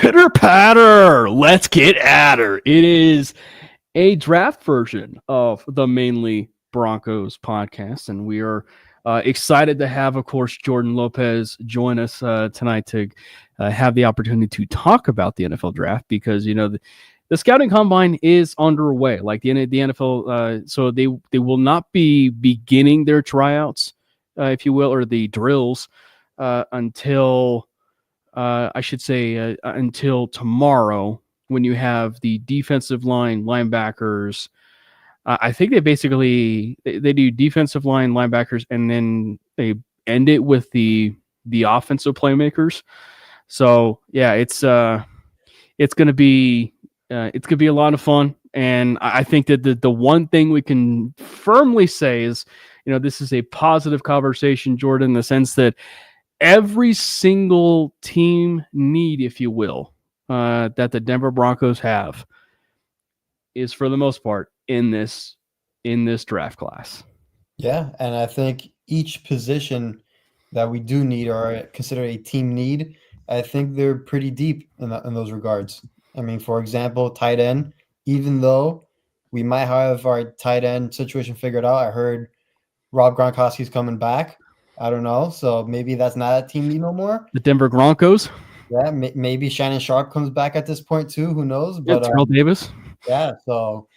Pitter patter. Let's get at her. It is a draft version of the Manely Broncos podcast, and we are excited to have, of course, Jordan Lopez join us tonight to have the opportunity to talk about the NFL draft because, you know, the scouting combine is underway. Like the NFL, so they will not be beginning their tryouts, if you will, or the drills until until tomorrow when you have the defensive line, linebackers. I think they basically they do defensive line, linebackers, and then they end it with the offensive playmakers. So yeah, it's gonna be a lot of fun, and I think that the one thing we can firmly say is, you know, this is a positive conversation, Jordan, in the sense that every single team need, if you will, that the Denver Broncos have is for the most part in this draft class. Yeah, and I think each position that we do need or consider a team need, I think they're pretty deep in those regards. I mean, for example, tight end, even though we might have our tight end situation figured out, I heard Rob Gronkowski's coming back. I don't know. So maybe that's not a team need no more. The Denver Broncos. Yeah, maybe Shannon Sharp comes back at this point too. Who knows? But Terrell Davis. Yeah, so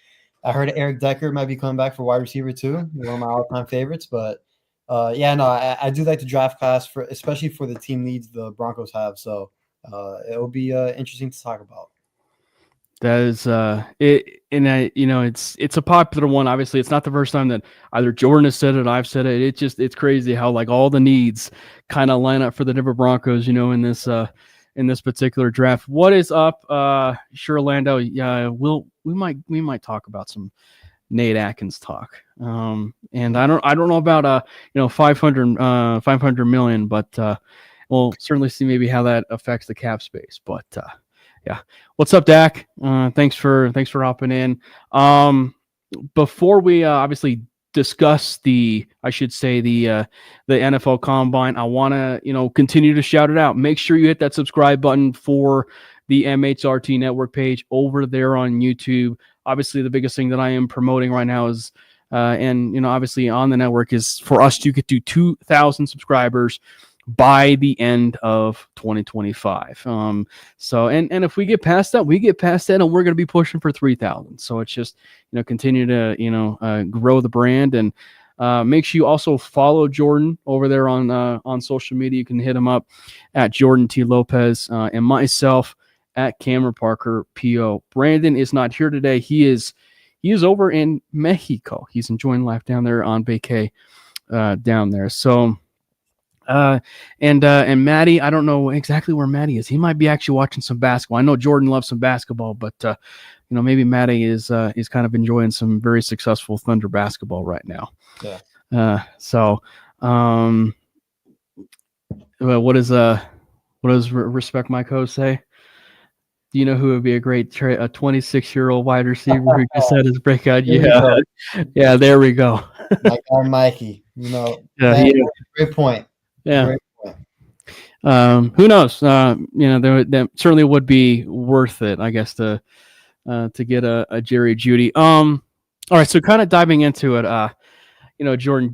I heard Eric Decker might be coming back for wide receiver too. One of my all-time favorites. But I do like the draft class especially for the team needs the Broncos have. So it will be interesting to talk about. That is it, and it's a popular one. Obviously, it's not the first time that either Jordan has said it, I've said it. It's crazy how like all the needs kind of line up for the Denver Broncos, you know, in this particular draft. What is up? Sure, Lando. Yeah, we might talk about some Nate Atkins talk. And I don't know about 500 million, but we'll certainly see maybe how that affects the cap space. But yeah. What's up, Dak? Thanks for hopping in. Before we obviously discuss the NFL Combine, I want to continue to shout it out. Make sure you hit that subscribe button for the MHRT Network page over there on YouTube. Obviously, the biggest thing that I am promoting right now is, obviously on the network is for us to get to 2,000 subscribers by the end of 2025. So if we get past that, and we're going to be pushing for 3,000. So it's just, continue to, grow the brand, and make sure you also follow Jordan over there on social media. You can hit him up at Jordan T. Lopez, and myself at Cameron Parker PO. Brandon is not here today. He is over in Mexico. He's enjoying life down there on vacay down there. So, and Matty, I don't know exactly where Matty is. He might be actually watching some basketball. I know Jordan loves some basketball, but maybe Matty is kind of enjoying some very successful Thunder basketball right now. Yeah. What does Respect My Coach say? Do you know who would be a great a 26-year-old wide receiver who just had his breakout? Yeah, there we go. My guy Mikey, great point. Yeah. Who knows? That certainly would be worth it, I guess, to get a Jerry Jeudy. All right, so kind of diving into it, Jordan,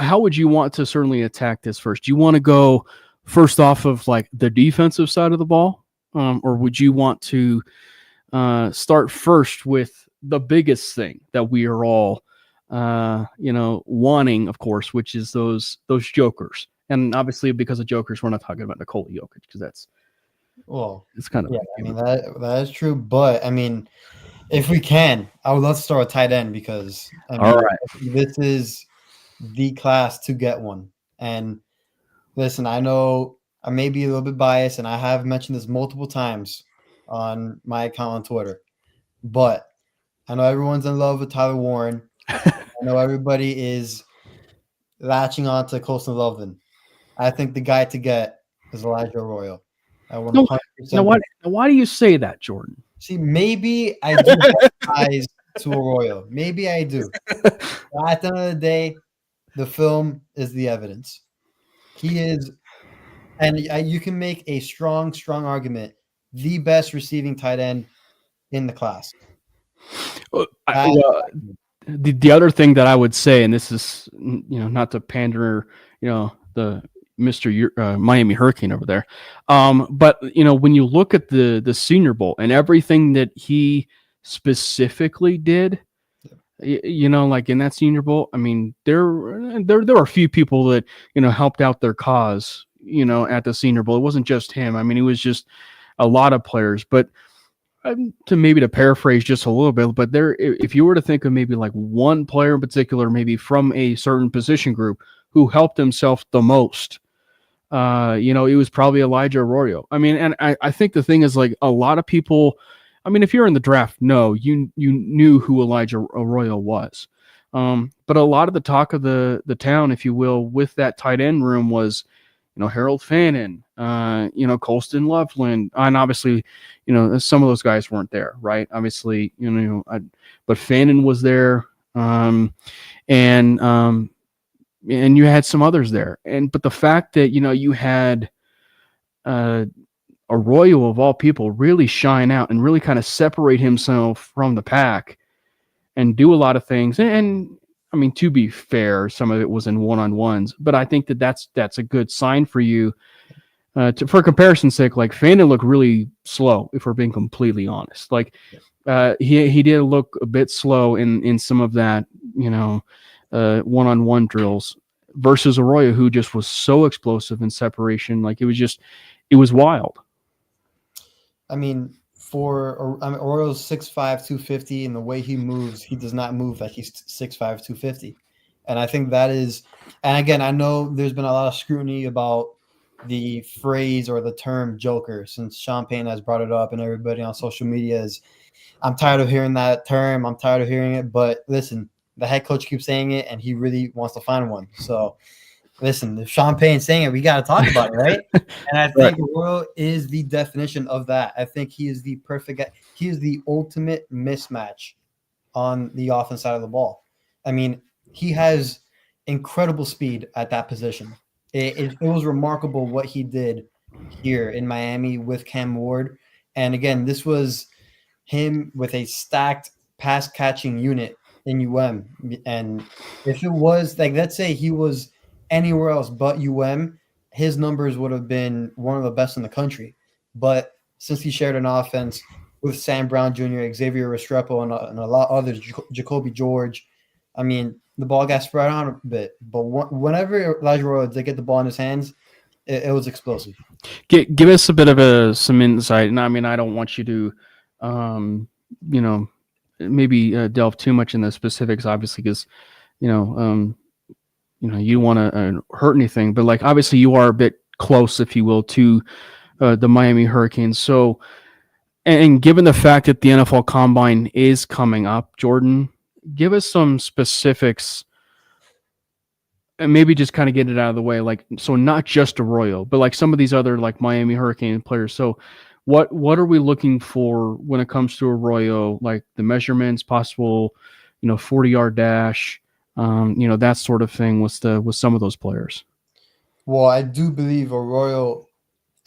how would you want to certainly attack this first? Do you want to go first off of like the defensive side of the ball? Or would you want to start first with the biggest thing that we are all, wanting, of course, which is those jokers. And obviously, because of jokers, we're not talking about Nikola Jokic because it's kind of that is true. But I mean, if we can, I would love to start with tight end because all right, this is the class to get one. And listen, I know I may be a little bit biased, and I have mentioned this multiple times on my account on Twitter, but I know everyone's in love with Tyler Warren. I know everybody is latching on to Colston Loveland. I think the guy to get is Elijah Arroyo. Why do you say that, Jordan? See, maybe I do have ties to Arroyo. Maybe I do. But at the end of the day, the film is the evidence. He is, and you can make a strong argument the best receiving tight end in the class. The other thing that I would say, and this is, not to pander, the Mr. Miami Hurricane over there, but when you look at the Senior Bowl and everything that he specifically did, like in that Senior Bowl, I mean, there were a few people that helped out their cause, at the Senior Bowl. It wasn't just him. I mean, it was just a lot of players, but. To paraphrase just a little bit, but if you were to think of maybe like one player in particular, maybe from a certain position group who helped himself the most, it was probably Elijah Arroyo. I mean, and I think the thing is, like, a lot of people, I mean, if you're in the draft, no, you knew who Elijah Arroyo was. But a lot of the talk of the town, if you will, with that tight end room was, Harold Fannin, Colston Loveland, and obviously, some of those guys weren't there, right? Obviously, but Fannin was there, and you had some others there, but the fact that you had Arroyo of all people really shine out and really kind of separate himself from the pack and do a lot of things, and I mean, to be fair, some of it was in one-on-ones, but I think that's a good sign for you. For comparison's sake, like Fannin looked really slow, if we're being completely honest. Like he did look a bit slow in some of that, one-on-one drills versus Arroyo, who just was so explosive in separation. Like it was wild. I mean, Arroyo's 6'5", 250, and the way he moves, he does not move like he's 6'5", 250. And I think that is, and again, I know there's been a lot of scrutiny about the phrase or the term joker since Sean Payton has brought it up and everybody on social media is, I'm tired of hearing that term. I'm tired of hearing it. But listen, the head coach keeps saying it and he really wants to find one. So listen, if Sean Payton's saying it, we got to talk about it, right? And I think Arroyo is the definition of that. I think he is the he is the ultimate mismatch on the offense side of the ball. I mean, he has incredible speed at that position. It was remarkable what he did here in Miami with Cam Ward. And again, this was him with a stacked pass catching unit in UM. And if it was like, let's say he was anywhere else but UM, his numbers would have been one of the best in the country. But since he shared an offense with Sam Brown Jr., Xavier Restrepo, and a lot of others, Jacoby George, I mean, the ball got spread out a bit. But whenever Elijah Arroyo did get the ball in his hands, it was explosive. Give us a bit of some insight. And I mean, I don't want you to, maybe delve too much in the specifics, obviously, because, you don't want to hurt anything. But, like, obviously you are a bit close, if you will, to the Miami Hurricanes. So, and given the fact that the NFL Combine is coming up, Jordan, give us some specifics and maybe just kind of get it out of the way. Like, so not just Arroyo, but like some of these other like Miami Hurricane players. So what are we looking for when it comes to Arroyo? Like the measurements, possible, 40-yard dash, that sort of thing with some of those players. Well, I do believe Arroyo,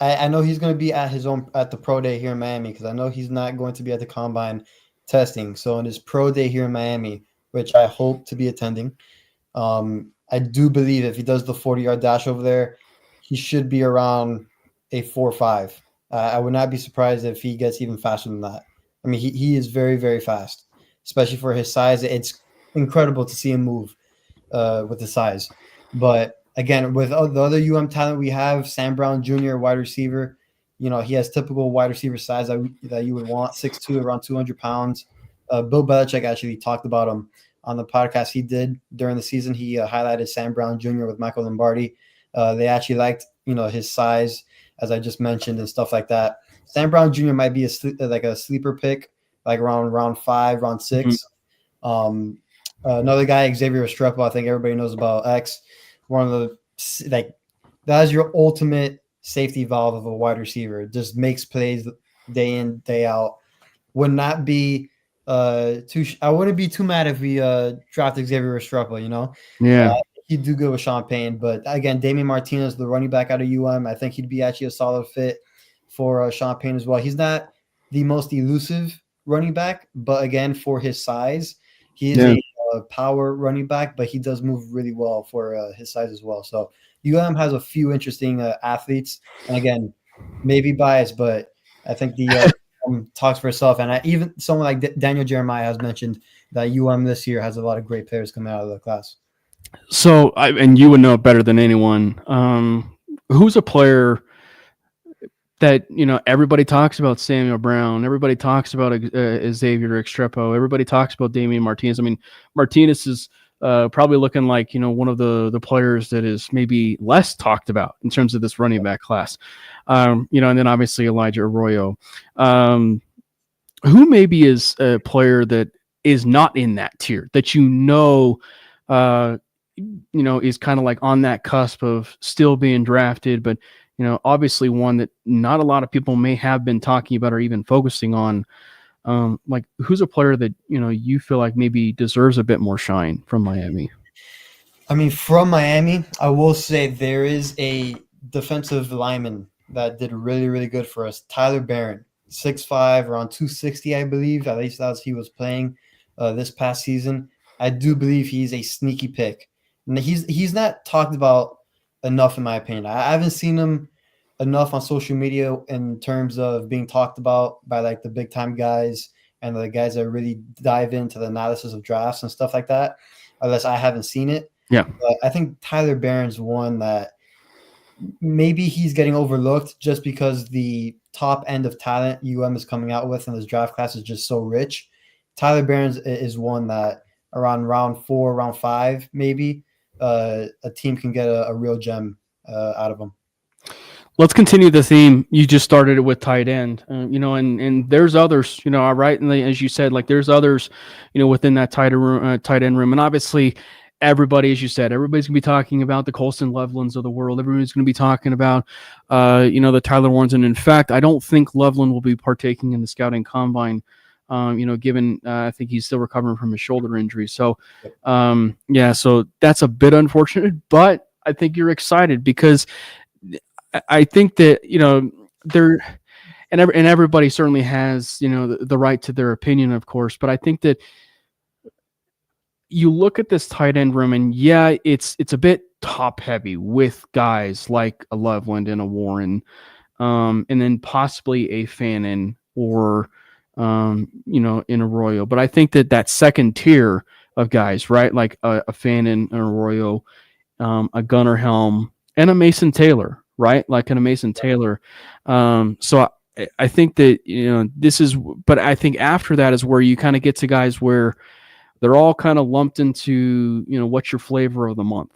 I know he's going to be at the pro day here in Miami, because I know he's not going to be at the combine testing. So in his pro day here in Miami, which I hope to be attending, I do believe if he does the 40-yard dash over there, he should be around a 4.5. I would not be surprised if he gets even faster than that. I mean, he is very, very fast, especially for his size. It's incredible to see him move with the size. But again, with the other talent we have, Sam Brown Jr., wide receiver, he has typical wide receiver size that you would want, 6'2", around 200 pounds. Bill Belichick actually talked about him on the podcast he did during the season. He highlighted Sam Brown Jr. with Michael Lombardi. They actually liked, his size, as I just mentioned, and stuff like that. Sam Brown Jr. might be a sleeper pick, like around round 5, round 6. Mm-hmm. Another guy, Xavier Restrepo, I think everybody knows about X. One of the that is your ultimate safety valve of a wide receiver. It just makes plays day in, day out. Would not be I wouldn't be too mad if we drafted Xavier Restrepo, Yeah. He'd do good with Sean Payton. But again, Damian Martinez, the running back out of UM, I think he'd be actually a solid fit for Sean Payton as well. He's not the most elusive running back, but again, for his size, he is a power running back, but he does move really well for his size as well. So UM has a few interesting athletes, and again, maybe biased, but I think the talks for itself. And even someone like Daniel Jeremiah has mentioned that UM this year has a lot of great players coming out of the class. So, and you would know better than anyone. Who's a player that everybody talks about? Samuel Brown. Everybody talks about Xavier Estrepo. Everybody talks about Damian Martinez. I mean, Martinez is probably looking like one of the players that is maybe less talked about in terms of this running back class. And then obviously Elijah Arroyo. Who maybe is a player that is not in that tier that is kind of like on that cusp of still being drafted, but obviously one that not a lot of people may have been talking about or even focusing on. Like, who's a player that you feel like maybe deserves a bit more shine from Miami? I mean, from Miami, I will say there is a defensive lineman that did really, really good for us. Tyler Barron, 6'5", around 260, I believe. At least that's he was playing this past season. I do believe he's a sneaky pick. And he's not talked about enough, in my opinion. I haven't seen him enough on social media in terms of being talked about by like the big time guys and the guys that really dive into the analysis of drafts and stuff like that, unless I haven't seen it. Yeah. But I think Tyler Barron's one that maybe he's getting overlooked just because the top end of talent UM is coming out with in this draft class is just so rich. Tyler Barron's is one that around round 4, round 5, maybe a team can get a real gem out of him. Let's continue the theme. You just started it with tight end, and there's others, right? And as you said, like there's others, within that tight end room. And obviously everybody, as you said, everybody's gonna be talking about the Colston Lovelands of the world. Everybody's gonna be talking about, the Tyler Warrens. And in fact, I don't think Loveland will be partaking in the scouting combine, given I think he's still recovering from his shoulder injury. So, so that's a bit unfortunate, but I think you're excited because I think that there, and everybody certainly has the right to their opinion, of course. But I think that you look at this tight end room, and it's a bit top heavy with guys like a Loveland and a Warren, and then possibly a Fannin or in Arroyo. But I think that second tier of guys, right, like a Fannin, an Arroyo, a Gunnar Helm, and a Mason Taylor. Right, like in a Mason Taylor. So I think that this is, but I think after that is where you kind of get to guys where they're all kind of lumped into what's your flavor of the month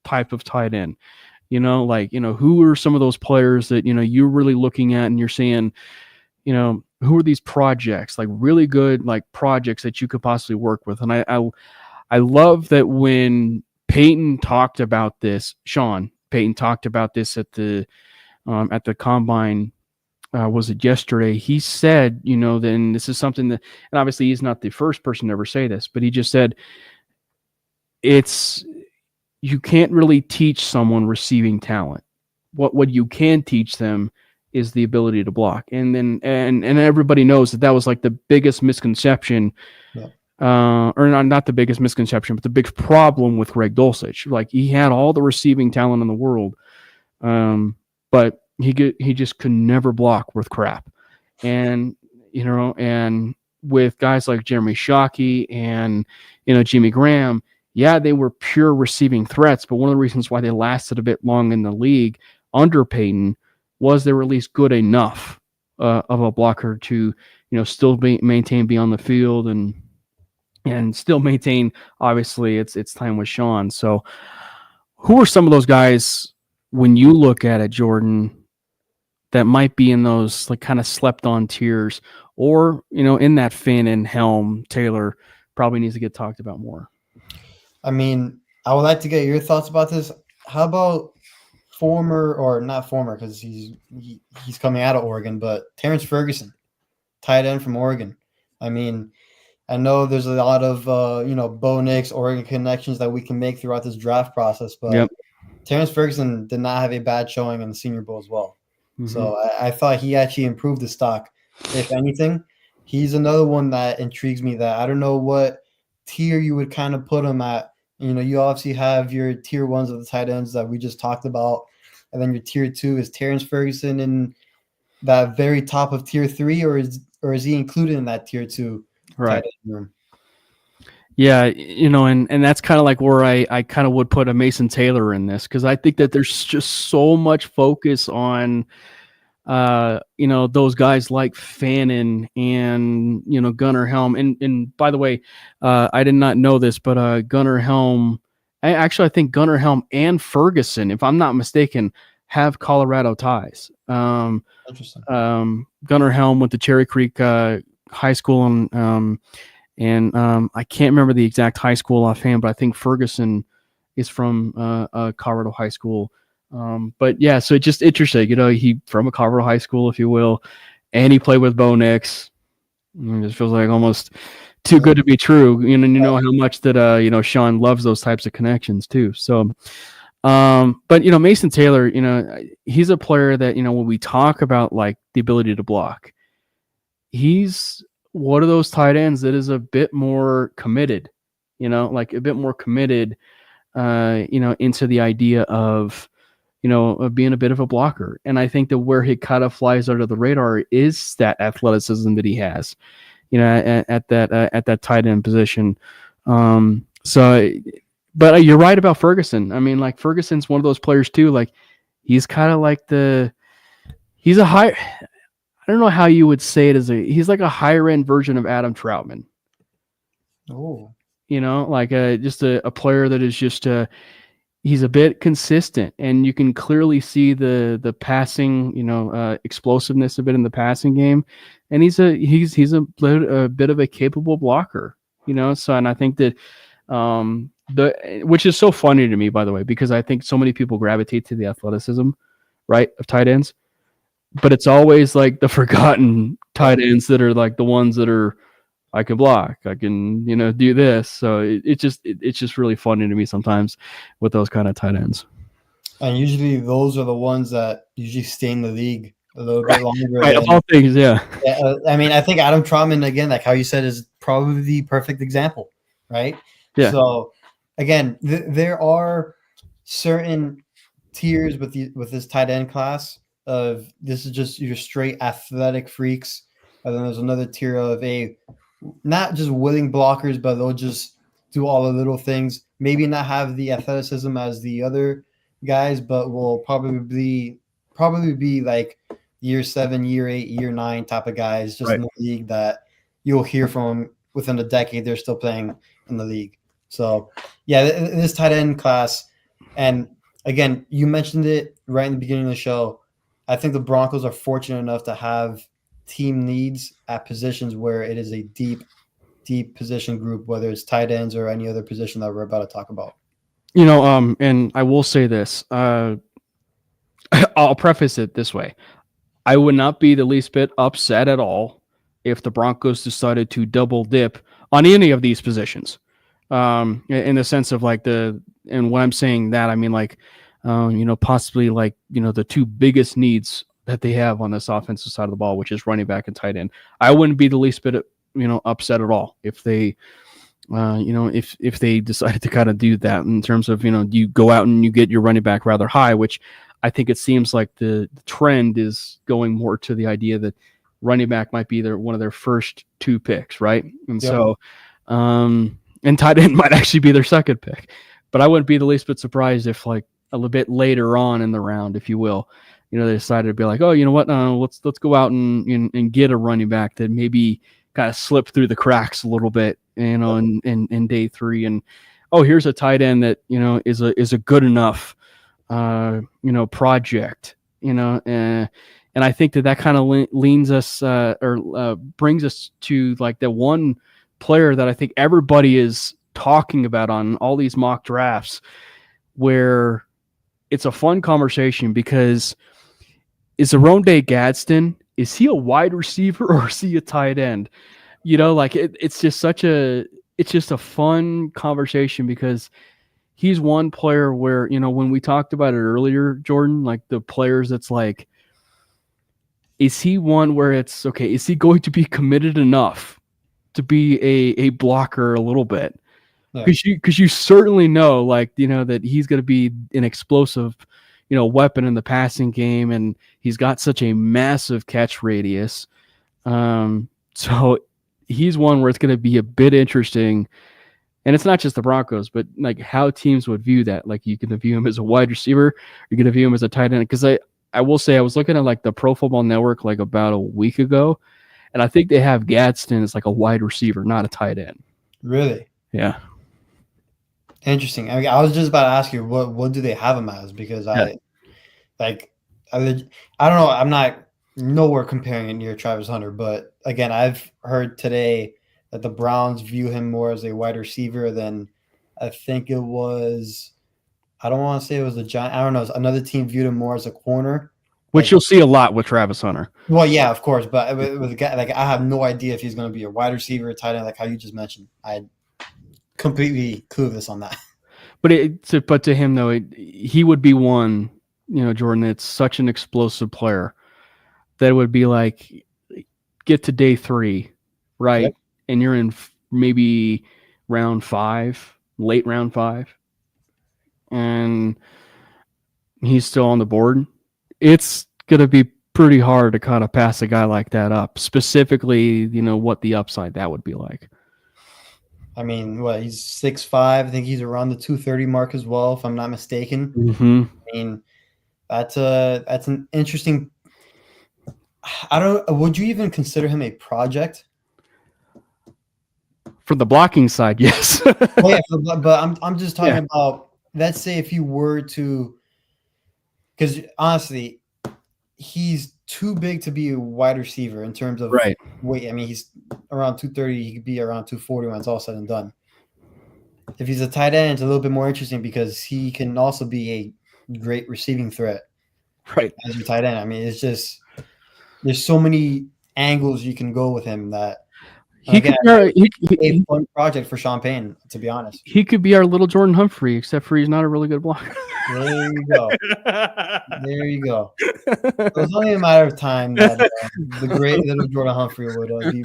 type of tight end. Who are some of those players that you're really looking at and you're saying, who are these projects, like really good like projects that you could possibly work with. And I love that when Peyton talked about this, Sean Payton talked about this at the combine. Was it yesterday? He said, then this is something that, and obviously he's not the first person to ever say this, but he just said, you can't really teach someone receiving talent. What you can teach them is the ability to block. And then, and everybody knows that was like the biggest misconception. Yeah. Or not the biggest misconception, but the big problem with Greg Dulcich. Like he had all the receiving talent in the world, but he just could never block worth crap. And and with guys like Jeremy Shockey and Jimmy Graham, they were pure receiving threats. But one of the reasons why they lasted a bit long in the league under Payton was they were at least good enough of a blocker to still maintain beyond the field and still maintain, obviously, it's time with Sean. So who are some of those guys when you look at it, Jordan, that might be in those like kind of slept on tiers or, in that Fannin, Helm, Taylor probably needs to get talked about more? I mean, I would like to get your thoughts about this. How about former, or not former because he's coming out of Oregon, but Terrence Ferguson, tight end from Oregon. I mean, I know there's a lot of, Bo Nix, Oregon connections that we can make throughout this draft process, but Terrence Ferguson did not have a bad showing in the Senior Bowl as well. So I thought he actually improved his stock. If anything, he's another one that intrigues me that I don't know what tier you would kind of put him at. You obviously have your tier ones of the tight ends that we just talked about. And then your tier two is Terrence Ferguson in that very top of tier three, or is he included in that tier two Right. tight end room? Yeah, and that's kind of like where I kind of would put a Mason Taylor in this, because I think that there's just so much focus on those guys like Fannin and Gunnar Helm, and by the way, I did not know this, but Gunnar Helm, I think Gunnar Helm and Ferguson, if I'm not mistaken, have Colorado ties. Interesting. Gunnar Helm went to Cherry Creek High School, and I can't remember the exact high school offhand, but I think Ferguson is from Colorado High School. But yeah, so it's just interesting, he from a Colorado High School, if you will, and he played with Bo Nix. It just feels like almost too good to be true. You know how much that Sean loves those types of connections too. So, but Mason Taylor, he's a player that when we talk about like the ability to block, he's one of those tight ends that is a bit more committed, like a bit more committed, into the idea of being a bit of a blocker. And I think that where he kind of flies under the radar is that athleticism that he has, at that tight end position. But you're right about Ferguson. I mean, like Ferguson's one of those players too. Like he's kind of like he's a high, I don't know how you would say it he's like a higher end version of Adam Troutman. Oh, like just a player that is just he's a bit consistent, and you can clearly see the passing, explosiveness of it in the passing game, and he's a bit of a capable blocker, So, and I think that which is so funny to me, by the way, because I think so many people gravitate to the athleticism, right, of tight ends, but it's always like the forgotten tight ends that are like the ones that are, I can block, I can, do this. So it's just really funny to me sometimes with those kind of tight ends. And usually those are the ones that usually stay in the league a little bit longer. Right, of all things, yeah. I mean, I think Adam Troutman, again, like how you said, is probably the perfect example, right? Yeah. So again, there are certain tiers with this tight end class of this is just your straight athletic freaks. And then there's another tier of not just willing blockers, but they'll just do all the little things. Maybe not have the athleticism as the other guys, but will probably be like year 7, year 8, year 9 type of guys, just in the league that you'll hear from within a decade. They're still playing in the league. So yeah, this tight end class, and again, you mentioned it right in the beginning of the show. I think the Broncos are fortunate enough to have team needs at positions where it is a deep position group, whether it's tight ends or any other position that we're about to talk about. And I will say this, I'll preface it this way. I would not be the least bit upset at all if the Broncos decided to double dip on any of these positions. In the sense of like and when I'm saying that, I mean like, possibly like, the two biggest needs that they have on this offensive side of the ball, which is running back and tight end. I wouldn't be the least bit, upset at all if they, if they decided to kind of do that in terms of, you go out and you get your running back rather high, which I think it seems like the trend is going more to the idea that running back might be one of their first 2 picks, right? And so, and tight end might actually be their second pick. But I wouldn't be the least bit surprised if like a little bit later on in the round, if you will, they decided to be like, oh, you know what? Let's go out and get a running back that maybe kind of slipped through the cracks a little bit, in day 3. And here's a tight end that is a good enough project, and I think that kind of leans us or brings us to like the one player that I think everybody is talking about on all these mock drafts, where it's a fun conversation because is Aronde Gadsden, is he a wide receiver or is he a tight end? Like it's just a fun conversation because he's one player where, when we talked about it earlier, Jordan, like the players that's like, is he one where it's okay? Is he going to be committed enough to be a blocker a little bit? Because you certainly know, like, that he's going to be an explosive, weapon in the passing game, and he's got such a massive catch radius. So he's one where it's going to be a bit interesting. And it's not just the Broncos, but like how teams would view that. Like, you can view him as a wide receiver, you're going to view him as a tight end. Because I will say, I was looking at like the Pro Football Network like about a week ago, and I think they have Gadsden as like a wide receiver, not a tight end. Really? Yeah. Interesting. I mean, I was just about to ask you what do they have him as, because I don't know. I'm not nowhere comparing it near Travis Hunter, but again, I've heard today that the Browns view him more as a wide receiver than I think it was. I don't want to say it was the Giants. I don't know. Another team viewed him more as a corner, which you'll see a lot with Travis Hunter. Well, yeah, of course, but with a guy, like, I have no idea if he's going to be a wide receiver, tight end, like how you just mentioned. I completely clueless on that. But to him though, he would be one, Jordan, that's such an explosive player that would be like, get to day 3, right? Yep. And you're in maybe round 5, late round 5, and he's still on the board. It's going to be pretty hard to kind of pass a guy like that up, specifically, what the upside that would be like. I mean, he's 6'5". I think he's around the 230 mark as well, if I'm not mistaken. Mm-hmm. I mean, that's an interesting. Would you even consider him a project? For the blocking side, yes. Yeah, but I'm just talking about, let's say if you were to, because honestly, he's too big to be a wide receiver in terms of weight. I mean, he's around 230. He could be around 240 when it's all said and done. If he's a tight end, it's a little bit more interesting because he can also be a great receiving threat. Right. As your tight end. I mean, it's just, there's so many angles you can go with him that he could be a fun project for Sean Payne, to be honest. He could be our little Jordan Humphrey, except for he's not a really good blocker. There you go. There you go. It was only a matter of time that the great little Jordan Humphrey would be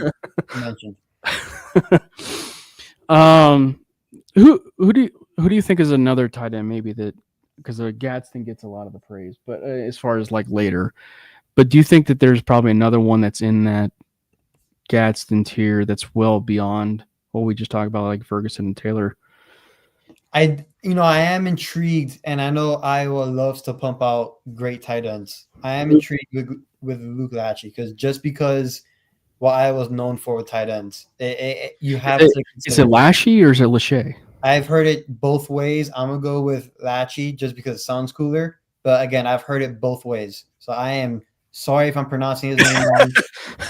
mentioned. Who do you think is another tight end? Maybe that, because Gadsden gets a lot of the praise, but as far as like later, but do you think that there's probably another one that's in that Gadsden tier that's well beyond what we just talked about, like Ferguson and Taylor? I am intrigued, and I know Iowa loves to pump out great tight ends. I am intrigued with Luke Lachey, because what Iowa's known for with tight ends, you have to consider. Is it Lachey or is it Lachey? I've heard it both ways. I'm gonna go with Lachey just because it sounds cooler. But again, I've heard it both ways, so I am sorry if I'm pronouncing his name wrong.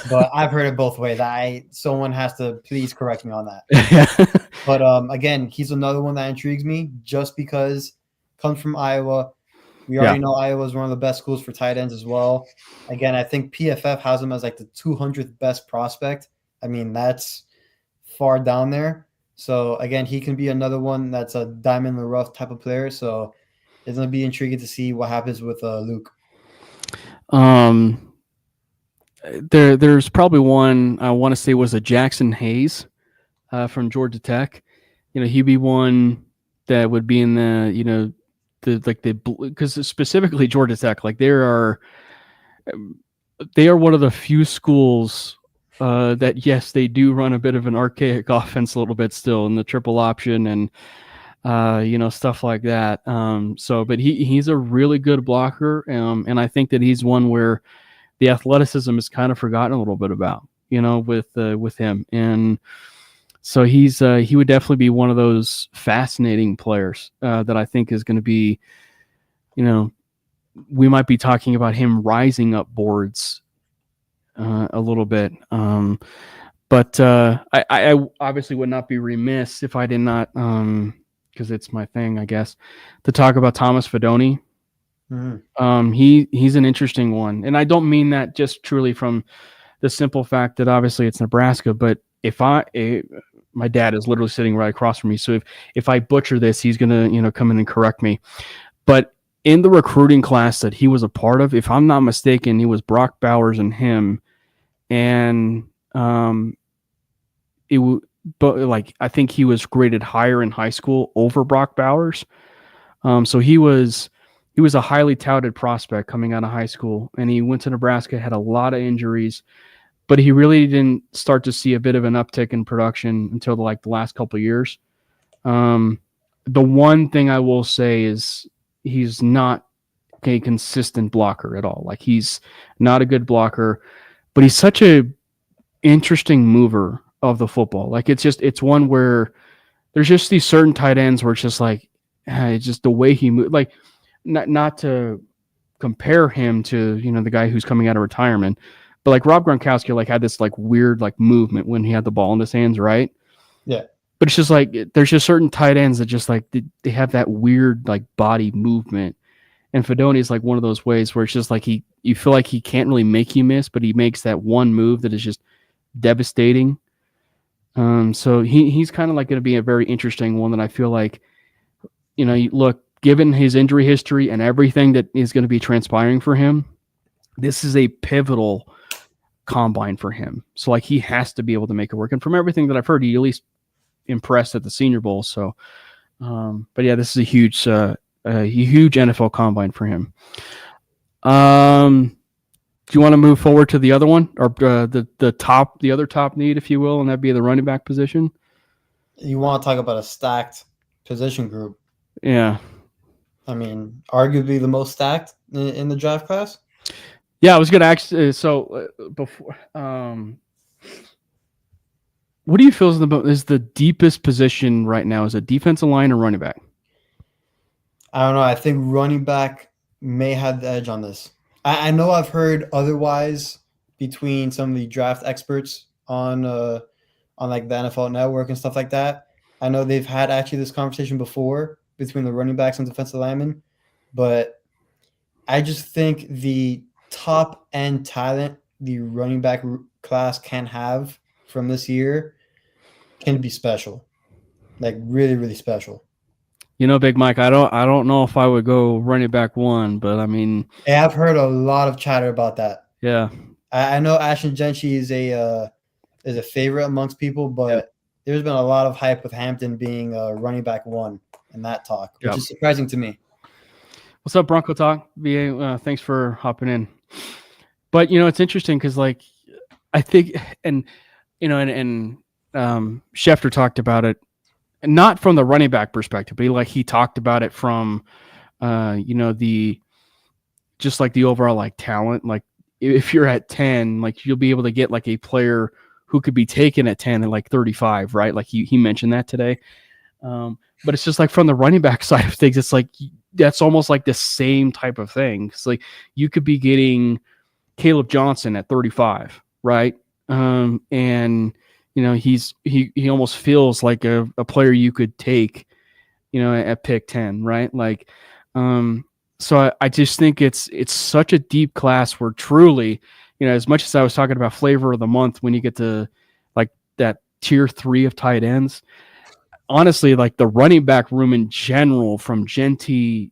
But I've heard it both ways. Someone has to please correct me on that. But again, he's another one that intrigues me just because comes from Iowa. We already know Iowa is one of the best schools for tight ends as well. Again, I think PFF has him as like the 200th best prospect. I mean, that's far down there. So again, he can be another one that's a diamond in the rough type of player. So it's going to be intriguing to see what happens with Luke. There's probably one I want to say was a Jackson Hayes from Georgia Tech. He'd be one that would be in the, because specifically Georgia Tech, like they are one of the few schools that, yes, they do run a bit of an archaic offense a little bit still in the triple option and stuff like that. But he's a really good blocker, and I think that he's one where the athleticism is kind of forgotten a little bit about, with him. And so he would definitely be one of those fascinating players that I think is going to be, we might be talking about him rising up boards a little bit. But I obviously would not be remiss if I did not, because it's my thing, I guess, to talk about Thomas Fidone. Mm-hmm. He's an interesting one, and I don't mean that just truly from the simple fact that obviously it's Nebraska, but my dad is literally sitting right across from me, so if I butcher this, he's gonna come in and correct me. But in the recruiting class that he was a part of, if I'm not mistaken, he was Brock Bowers and him, and but like I think he was graded higher in high school over Brock Bowers. So he was a highly touted prospect coming out of high school, and he went to Nebraska, had a lot of injuries, but he really didn't start to see a bit of an uptick in production until the last couple of years. The one thing I will say is he's not a consistent blocker at all. Like, he's not a good blocker, but he's such a interesting mover of the football. Like, it's one where there's just these certain tight ends where it's just like, it's just the way he moves. Like, not to compare him to, the guy who's coming out of retirement, but like Rob Gronkowski, had this weird movement when he had the ball in his hands, right? Yeah. But it's just there's just certain tight ends that just they have that weird body movement. And Fedoni is one of those ways where it's just you feel like he can't really make you miss, but he makes that one move that is just devastating. So he's kind of going to be a very interesting one that I feel like, look, given his injury history and everything that is going to be transpiring for him, this is a pivotal combine for him. So he has to be able to make it work. And from everything that I've heard, he at least impressed at the Senior Bowl. So, but yeah, this is a huge NFL combine for him. Do you want to move forward to the other one, or the other top need, if you will, and that'd be the running back position? You want to talk about a stacked position group? Yeah. I mean, arguably the most stacked in the draft class. Yeah, I was going to ask. Before, what do you feel is the deepest position right now? Is it defensive line or running back? I don't know. I think running back may have the edge on this. I know I've heard otherwise between some of the draft experts on the NFL Network and stuff like that. I know they've had actually this conversation before between the running backs and defensive linemen, but I just think the top end talent the running back class can have from this year can be special, really, really special. Big Mike, I don't know if I would go running back one, but I mean, yeah, I've heard a lot of chatter about that. Yeah, I know Ashton Gentry is a favorite amongst people, but there's been a lot of hype with Hampton being running back one in that talk, which is surprising to me. What's up, Bronco Talk? VA, thanks for hopping in. But it's interesting because I think, and Schefter talked about it. Not from the running back perspective, but he talked about it from, the overall talent. If you're at 10, you'll be able to get a player who could be taken at 10 and 35, right? He mentioned that today. But it's just from the running back side of things, it's that's almost the same type of thing. It's you could be getting Caleb Johnson at 35, right? And he almost feels like a player you could take, at pick 10, right? So I just think it's such a deep class where truly, as much as I was talking about flavor of the month, when you get to that tier 3 of tight ends, honestly, the running back room in general, from Genty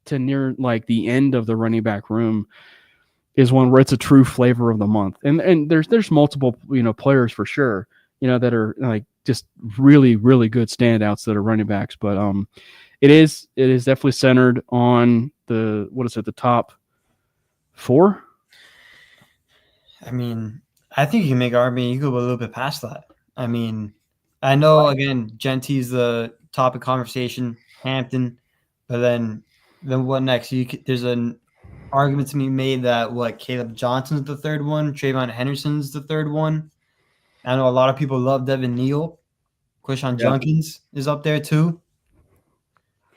to near the end of the running back room, is one where it's a true flavor of the month. And there's multiple, players for sure, that are just really, really good standouts that are running backs. But it is definitely centered on the top 4. I mean, I think you can make argument. You go a little bit past that. I mean, I know again, Genty's the topic conversation, Hampton, but then what next? There's an argument to be made that Caleb Johnson's the third one, Trayvon Henderson's the third one. I know a lot of people love Devin Neal. Quishon Junkins is up there too.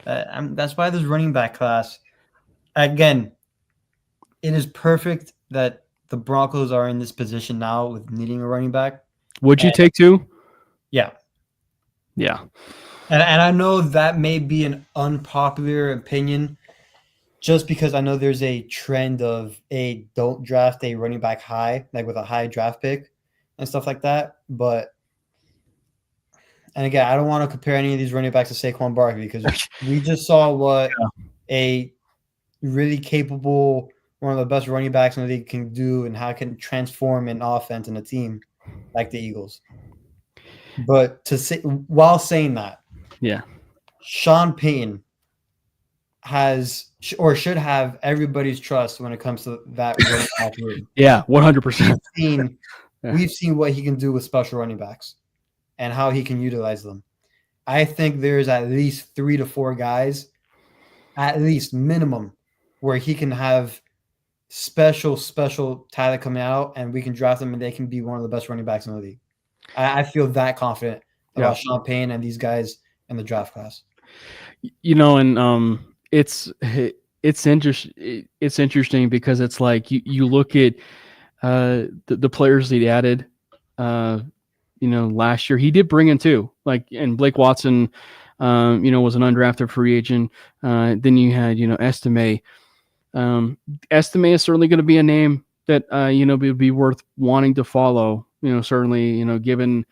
That's why this running back class, again, it is perfect that the Broncos are in this position now with needing a running back. Would you take 2? Yeah. Yeah. And I know that may be an unpopular opinion, just because I know there's a trend of don't draft a running back high, with a high draft pick and stuff like that. But, and again, I don't want to compare any of these running backs to Saquon Barkley, because we just saw what a really capable, one of the best running backs in the league can do, and how it can transform an offense and a team like the Eagles. But while saying that, Yeah. Sean Payton has or should have everybody's trust when it comes to that running back room. Yeah, 100%. We've seen what he can do with special running backs and how he can utilize them. I think there's at least 3 to 4 guys, at least minimum, where he can have special talent coming out, and we can draft them, and they can be one of the best running backs in the league. I feel that confident about Sean Payton and these guys in the draft class. And it's interesting because it's like you look at the players that he added. Last year he did bring in 2, and Blake Watson, was an undrafted free agent. Then you had, Estime. Estime is certainly going to be a name that, would be worth wanting to follow, certainly, given,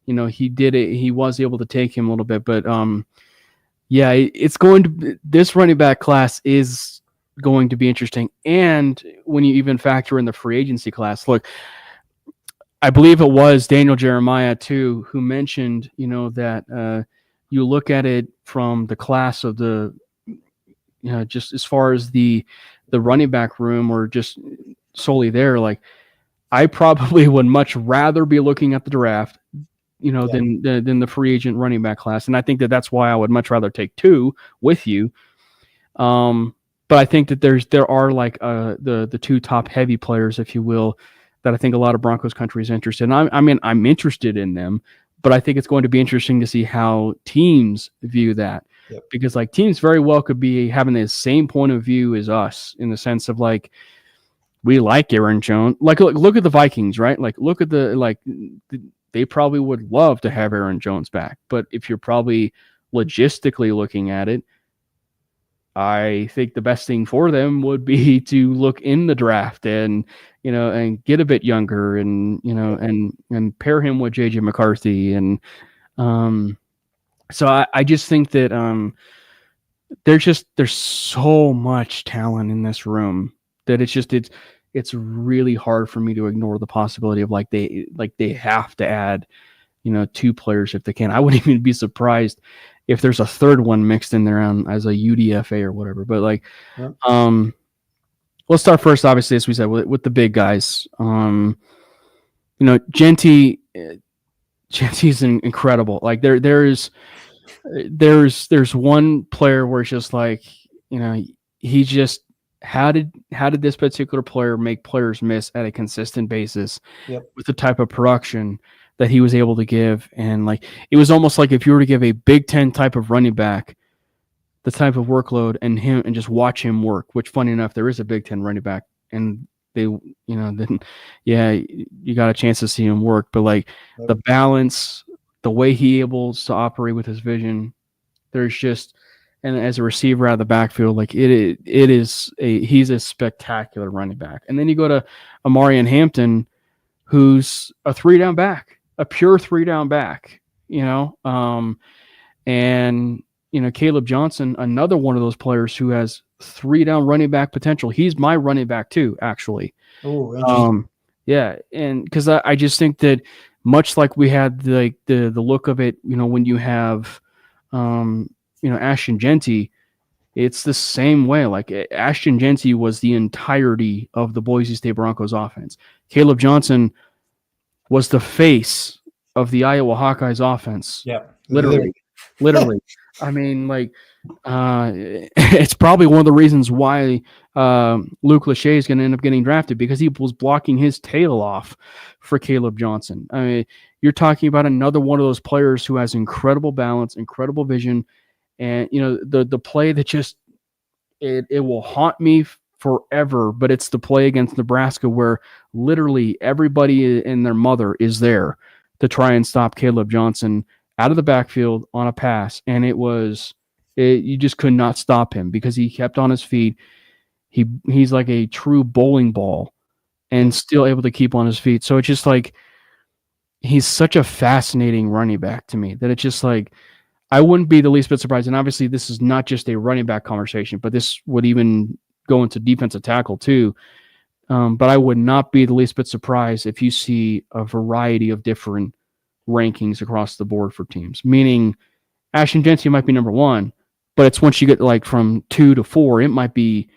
he was able to take him a little bit, but, it's going to, this running back class is going to be interesting. And when you even factor in the free agency class, look, I believe it was Daniel Jeremiah too, who mentioned, that, you look at it from the class of the, just as far as the running back room, or just solely there, like I probably would much rather be looking at the draft, than the free agent running back class. And I think that's why I would much rather take 2 with you. But I think that there are like the 2 top heavy players, if you will, that I think a lot of Broncos country is interested in. I'm interested in them, but I think it's going to be interesting to see how teams view that. Yep. Because like teams very well could be having the same point of view as us, in the sense of like, we like Aaron Jones. Like look at the Vikings, right? Like look at they probably would love to have Aaron Jones back. But if you're probably logistically looking at it, I think the best thing for them would be to look in the draft and get a bit younger, and and pair him with JJ McCarthy. And so I just think that there's so much talent in this room that it's really hard for me to ignore the possibility of they have to add 2 players if they can. I wouldn't even be surprised if there's a third one mixed in there as a UDFA or whatever. But let's start first, obviously, as we said, with the big guys. Genty's incredible. Like there's one player where it's just like, he just, how did this particular player make players miss at a consistent basis with the type of production that he was able to give? And like, it was almost like if you were to give a Big Ten type of running back the type of workload and just watch him work, which funny enough, there is a Big Ten running back, and they, then you got a chance to see him work, but like the balance, the way he able to operate with his vision, there's just, and as a receiver out of the backfield, like he's a spectacular running back. And then you go to Amarian Hampton, who's a 3-down back, a pure 3-down back, and Caleb Johnson, another one of those players who has 3-down running back potential. He's my running back too, actually. Oh, and because I just think that much like we had the look of it, when you have Ashton Genty, it's the same way. Like Ashton Genty was the entirety of the Boise State Broncos offense. Caleb Johnson was the face of the Iowa Hawkeyes offense. Yeah, literally. I mean, like, it's probably one of the reasons why Luke Lachey is going to end up getting drafted, because he was blocking his tail off for Caleb Johnson. I mean, you're talking about another one of those players who has incredible balance, incredible vision, and the play that just it will haunt me forever. But it's the play against Nebraska where literally everybody and their mother is there to try and stop Caleb Johnson out of the backfield on a pass, and you just could not stop him because he kept on his feet. He's like a true bowling ball and still able to keep on his feet. So it's just like, he's such a fascinating running back to me that it's just like, I wouldn't be the least bit surprised. And obviously this is not just a running back conversation, but this would even go into defensive tackle too. But I would not be the least bit surprised if you see a variety of different rankings across the board for teams. Meaning, Ashton Jeanty might be number 1, but it's once you get like from 2 to 4, it might be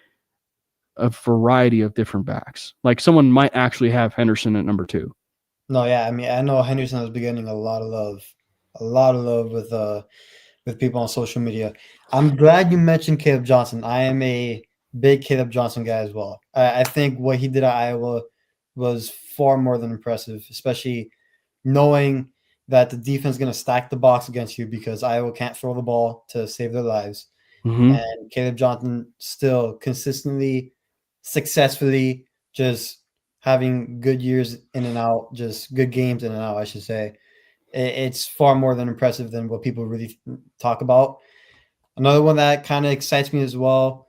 a variety of different backs. Like someone might actually have Henderson at number 2. No, yeah, I mean, I know Henderson has been getting a lot of love with people on social media. I'm glad you mentioned Caleb Johnson. I am a big Caleb Johnson guy as well. I think what he did at Iowa was far more than impressive, especially knowing that the defense is going to stack the box against you because Iowa can't throw the ball to save their lives. Mm-hmm. And Caleb Johnson still consistently, successfully just having good years in and out, just good games in and out, I should say. It's far more than impressive than what people really talk about. Another one that kind of excites me as well,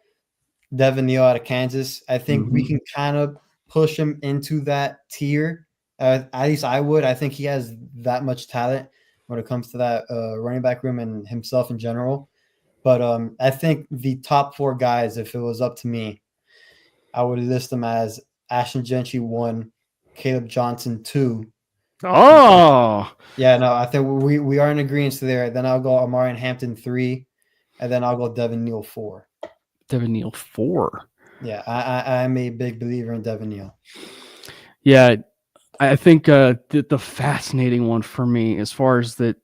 Devin Neal out of Kansas. I think we can kind of push him into that tier. At least I would. I think he has that much talent when it comes to that running back room and himself in general. But I think the top 4 guys, if it was up to me, I would list them as Ashton Jeanty 1, Caleb Johnson 2. Oh, yeah, no, I think we are in agreement there. Then I'll go Amarian Hampton 3, and then I'll go Devin Neal 4. Devin Neal 4. Yeah, I'm a big believer in Devin Neal. Yeah, I think the fascinating one for me, as far as that,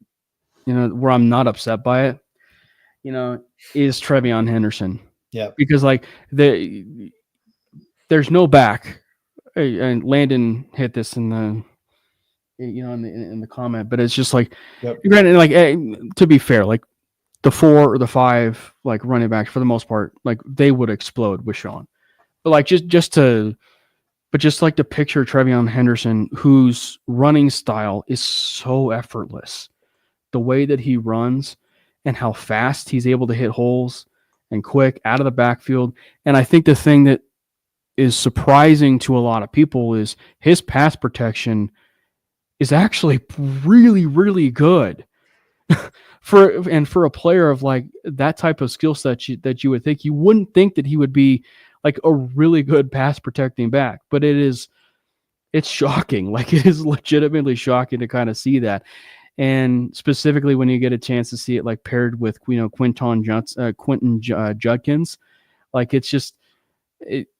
where I'm not upset by it, is Trevion Henderson. Yeah, because like there's no back, and Landon hit this in the in the comment, but it's just like, granted, like to be fair, like the 4 or the 5 like running backs for the most part, like they would explode with Sean, but like just to picture Trevion Henderson, whose running style is so effortless, the way that he runs and how fast he's able to hit holes and quick out of the backfield. And I think the thing that is surprising to a lot of people is his pass protection is actually really, really good for a player of like that type of skill set that you would think. You wouldn't think that he would be like a really good pass protecting back, but it's shocking. Like it is legitimately shocking to kind of see that. And specifically when you get a chance to see it like paired with, Quinton Judkins, like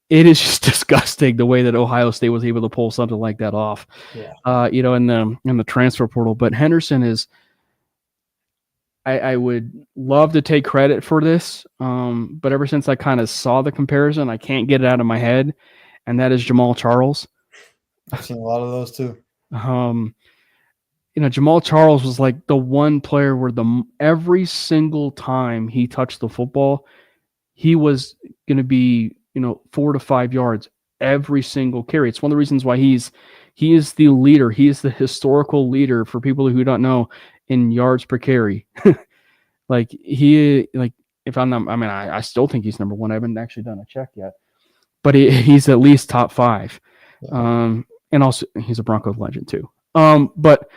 it is just disgusting the way that Ohio State was able to pull something like that off. Yeah. In the transfer portal. But Henderson is, I would love to take credit for this, but ever since I kind of saw the comparison, I can't get it out of my head, and that is Jamal Charles. I've seen a lot of those too. Jamal Charles was like the one player where every single time he touched the football, he was going to be 4 to 5 yards every single carry. It's one of the reasons why he is the leader. He is the historical leader, for people who don't know, in yards per carry. Like if I'm not, I still think he's number 1. I haven't actually done a check yet, but he's at least top 5. Yeah. And also he's a Broncos legend too. But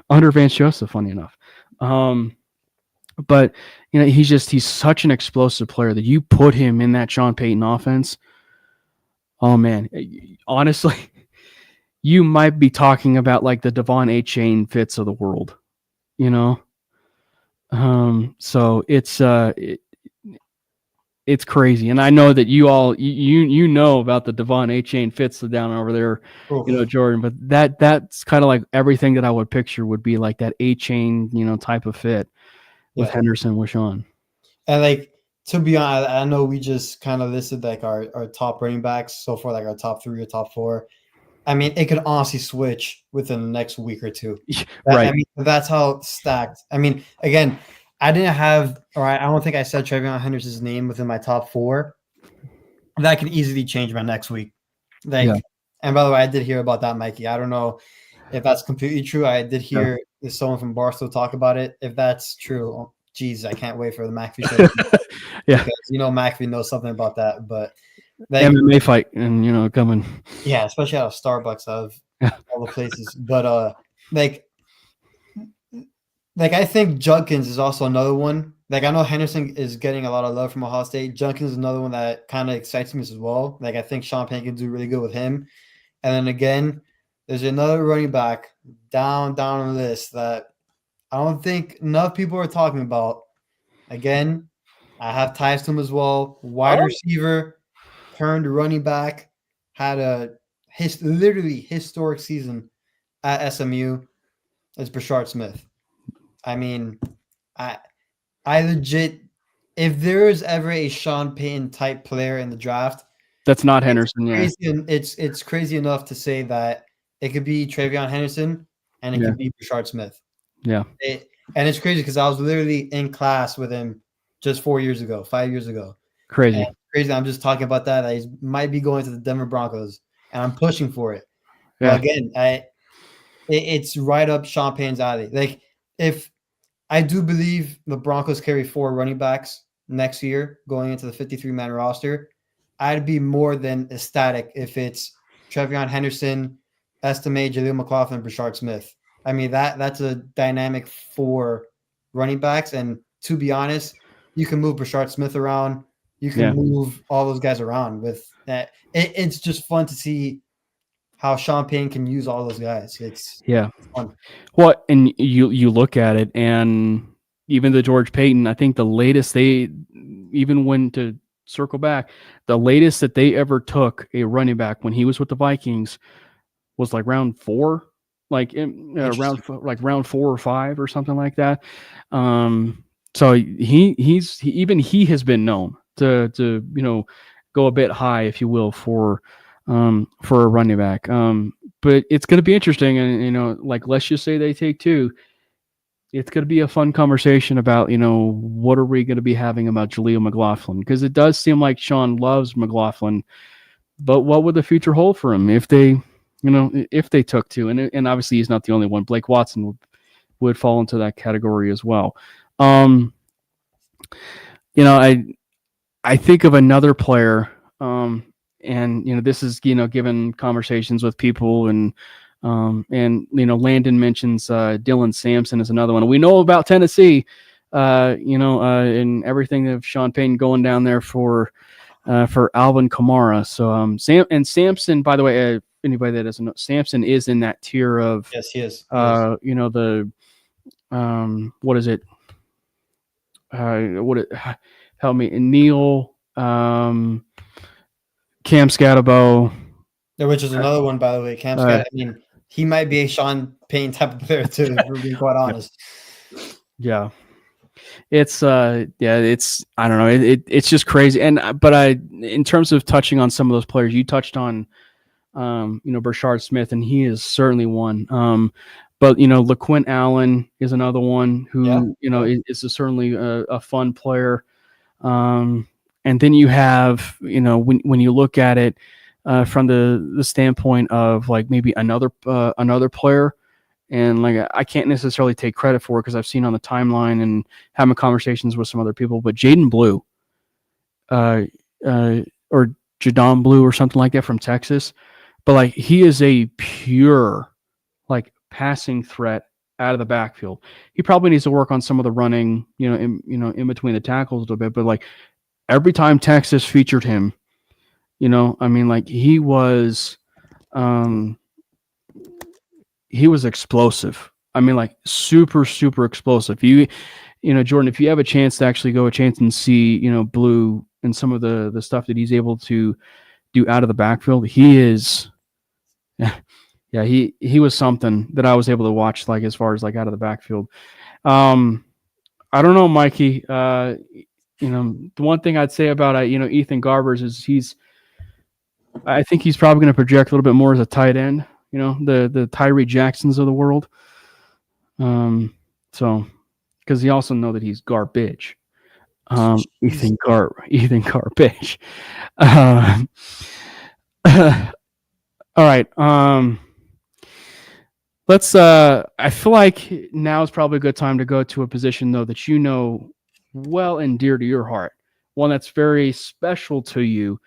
under Vance Joseph, funny enough. But he's such an explosive player that you put him in that Sean Payton offense. Oh man, honestly, you might be talking about like the Devon A-Chain Fitz of the world, So it's crazy, and I know that you all you know about the Devon A-Chain Fitz down over there, Jordan. But that's kind of like everything that I would picture would be like that A-Chain, type of fit with Henderson with Sean. And like, to be honest, I know we just kind of listed like our top running backs so far, like our top 3 or top 4. I mean, it could honestly switch within the next week or 2. Right. I mean, that's how stacked. I mean, again, I don't think I said Trevion Henderson's name within my top 4. That could easily change by next week. And by the way, I did hear about that, Mikey. I don't know if that's completely true. I did hear someone from Barstow talk about it. If that's true, geez, I can't wait for the McAfee show. Yeah, because McAfee knows something about that. But MMA fight and coming. Yeah, especially out of Starbucks, out of all the places. But the like I think Judkins is also another one. Like I know Henderson is getting a lot of love from Ohio State. Judkins is another one that kind of excites me as well. Like I think Sean Payne can do really good with him. And then again, there's another running back down on the list that I don't think enough people are talking about. Again, I have ties to him as well. Wide receiver, turned running back, had a literally historic season at SMU. It's Brashard Smith. I mean, I legit, if there is ever a Sean Payton type player in the draft, that's not Henderson. Crazy, it's crazy enough to say that it could be Travion Henderson and it could be Brashard Smith. Yeah. And it's crazy because I was literally in class with him just 5 years ago. Crazy. Crazy. I'm just talking about that. He might be going to the Denver Broncos, and I'm pushing for it. Yeah. But again, it's right up Sean Payne's alley. Like, if I do believe the Broncos carry 4 running backs next year going into the 53-man roster, I'd be more than ecstatic if it's Travion Henderson, Estime, Jaleel McLaughlin, Brashard Smith. I mean, that's a dynamic 4 running backs. And to be honest, you can move Brashard Smith around. You can move all those guys around with that. It's just fun to see how Sean Payne can use all those guys. It's fun. Well, and you look at it, and even the George Payton, I think the latest they even went to circle back, the latest that they ever took a running back when he was with the Vikings was like round 4. Like round 4 or 5 or something like that. So he has been known to go a bit high, if you will, for a running back. But it's going to be interesting, and like let's just say they take 2. It's going to be a fun conversation about what are we going to be having about Jaleel McLaughlin, because it does seem like Sean loves McLaughlin, but what would the future hold for him if they took 2, and obviously he's not the only one. Blake Watson would fall into that category as well. I think of another player, and this is given conversations with people, and Landon mentions Dylan Sampson is another one. We know about Tennessee, and everything of Sean Payton going down there for Alvin Kamara. So Sampson, by the way. Anybody that doesn't know, Sampson is in that tier of he is. What is it? Help me, Neil, Cam Scatabo, which is another one, by the way. Cam Scatabo. I mean, he might be a Sean Payne type of player too. If we're being quite honest. Yeah. It's I don't know. It's just crazy. But in terms of touching on some of those players, you touched on. Brashard Smith, and he is certainly one. But LaQuint Allen is another one who is certainly a fun player. And then you have when you look at it from the standpoint of like maybe another player, and like I can't necessarily take credit for it because I've seen on the timeline and having conversations with some other people, but Jaden Blue, or Jadon Blue or something like that from Texas. But like he is a pure like passing threat out of the backfield. He probably needs to work on some of the running, in between the tackles a little bit. But like every time Texas featured him, like he was explosive. I mean, like super, super explosive. Jordan, if you have a chance to actually go and see, Blue and some of the stuff that he's able to do out of the backfield, he is, he was something that I was able to watch, like as far as like out of the backfield. I don't know, Mikey. The one thing I'd say about Ethan Garbers is I think he's probably going to project a little bit more as a tight end. The Tyree Jacksons of the world. So because you also know that he's garbage. Ethan Garbage. All right. Let's I feel like now is probably a good time to go to a position though that well and dear to your heart. One that's very special to you,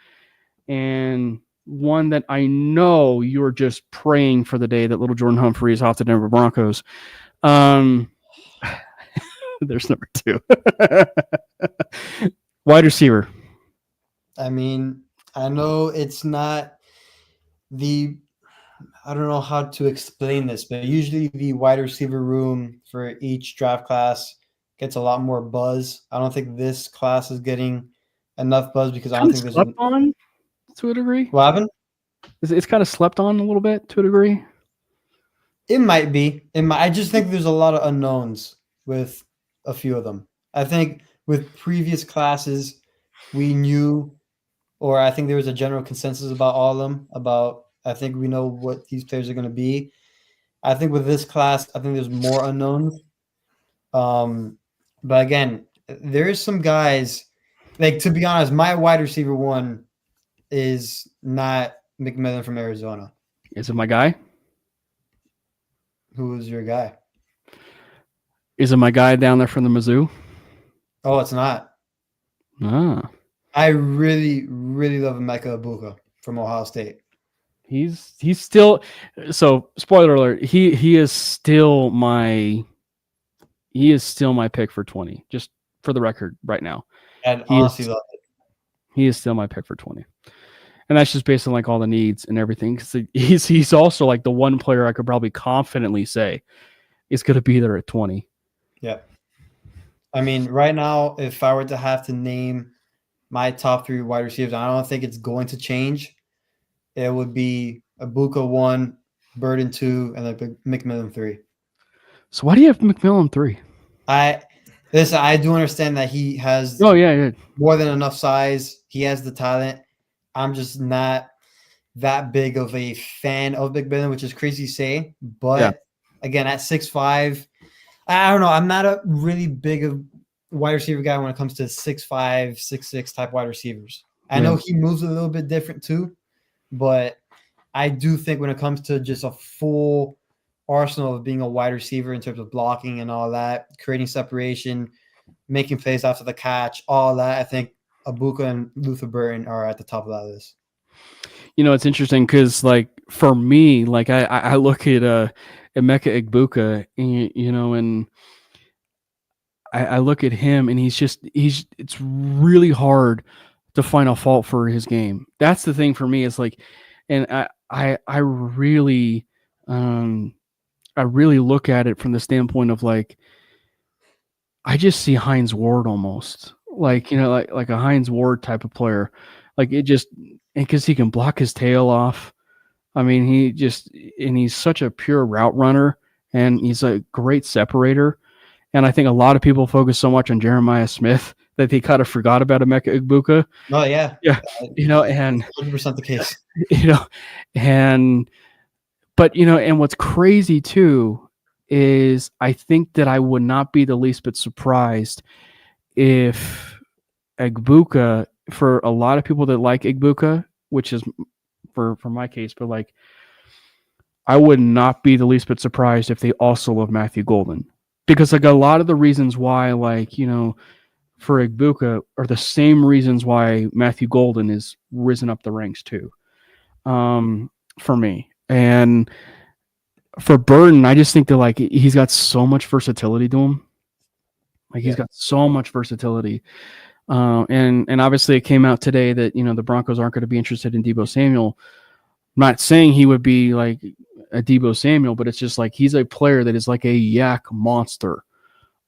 and one that I know you're just praying for the day that little Jordan Humphrey is off the Denver Broncos. There's number 2. Wide receiver. I mean, I know it's not I don't know how to explain this, but usually the wide receiver room for each draft class gets a lot more buzz. I don't think this class is getting enough buzz because I don't think there's slept on to a degree. What happened? It's kind of slept on a little bit to a degree. It might be. I just think there's a lot of unknowns with a few of them. I think with previous classes, we knew, or I think there was a general consensus about all of them. I think we know what these players are going to be. I think with this class, I think there's more unknowns. But again, there is some guys. Like, to be honest, my wide receiver one is not McMillan from Arizona. Is it my guy? Who is your guy? Is it my guy down there from the Mizzou? Oh, it's not. Ah. I really, really love Emeka Egbuka from Ohio State. He's still, so spoiler alert, he is still my pick for 20, just for the record right now. And honestly love it. He is still my pick for 20. And that's just based on like all the needs and everything. Because he's also like the one player I could probably confidently say is going to be there at 20. Yeah. I mean, right now, if I were to have to name my top 3 wide receivers, I don't think it's going to change. It would be Egbuka 1, Burden 2, and then McMillan 3. So why do you have McMillan 3? I do understand that he has more than enough size. He has the talent. I'm just not that big of a fan of McMillan, which is crazy to say. But again, at 6'5", I don't know. I'm not a really big of wide receiver guy when it comes to 6'5", 6'6" type wide receivers. I know he moves a little bit different too, but I do think when it comes to just a full arsenal of being a wide receiver in terms of blocking and all that, creating separation, making plays after the catch, all that, I think Egbuka and Luther Burton are at the top of that list. You know, it's interesting because, like, for me, like, I look at Emeka Egbuka, and I look at him, and it's really hard to find a fault for his game. That's the thing for me. Is like, and I really look at it from the standpoint of like, I just see Hines Ward almost like a Hines Ward type of player, like it just, because he can block his tail off. I mean, he's such a pure route runner, and he's a great separator. And I think a lot of people focus so much on Jeremiah Smith that they kind of forgot about Emeka Egbuka. Oh yeah, and 100% the case. And what's crazy too is I think that I would not be the least bit surprised if Egbuka, for a lot of people that like Egbuka, which is for my case, but like, I would not be the least bit surprised if they also love Matthew Golden, because like a lot of the reasons why, like, for Egbuka are the same reasons why Matthew Golden is risen up the ranks too, for me. And for Burton, I just think that like he's got so much versatility to him. Like he's got so much versatility. And obviously it came out today that, the Broncos aren't going to be interested in Deebo Samuel. I'm not saying he would be like a Deebo Samuel, but it's just like he's a player that is like a yak monster.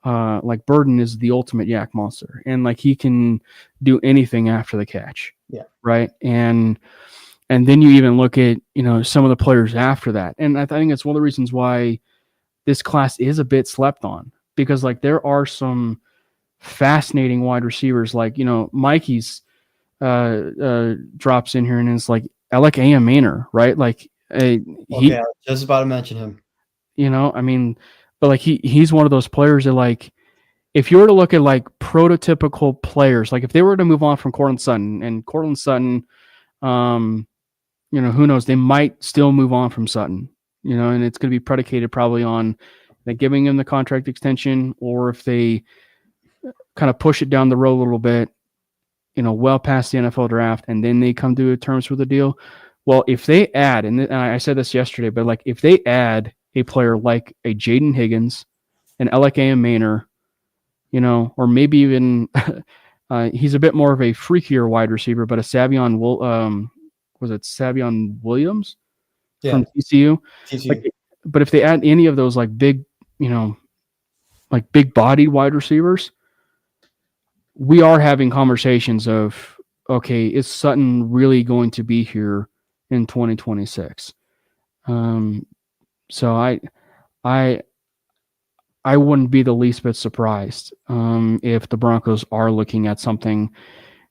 Like Burton is the ultimate yak monster, and like he can do anything after the catch. Yeah. Right. And then you even look at, some of the players after that. And I think it's one of the reasons why this class is a bit slept on, because like there are some fascinating wide receivers, like, Mikey's drops in here and it's like Alec Manor, right? Like I was just about to mention him. I mean, but like he's one of those players that, like, if you were to look at like prototypical players, like if they were to move on from Courtland Sutton, who knows, they might still move on from Sutton, and it's going to be predicated probably on like giving him the contract extension, or if they kind of push it down the road a little bit, well past the NFL draft, and then they come to terms with the deal. Well, if they add, and I said this yesterday, but like if they add a player like a Jaden Higgins, an Alec Manor, or maybe even he's a bit more of a freakier wide receiver, but a was it Savion Williams from TCU? Like, but if they add any of those like big, like big body wide receivers, we are having conversations of, okay, is Sutton really going to be here in 2026? So I wouldn't be the least bit surprised if the Broncos are looking at something,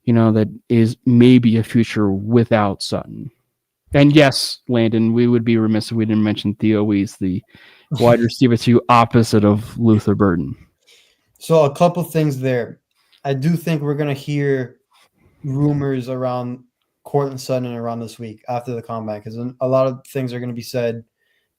that is maybe a future without Sutton. And yes, Landon, we would be remiss if we didn't mention Theo Wease, the wide receiver 2 opposite of Luther Burden. So a couple things there. I do think we're going to hear rumors around Courtland Sutton around this week after the combine, because a lot of things are going to be said,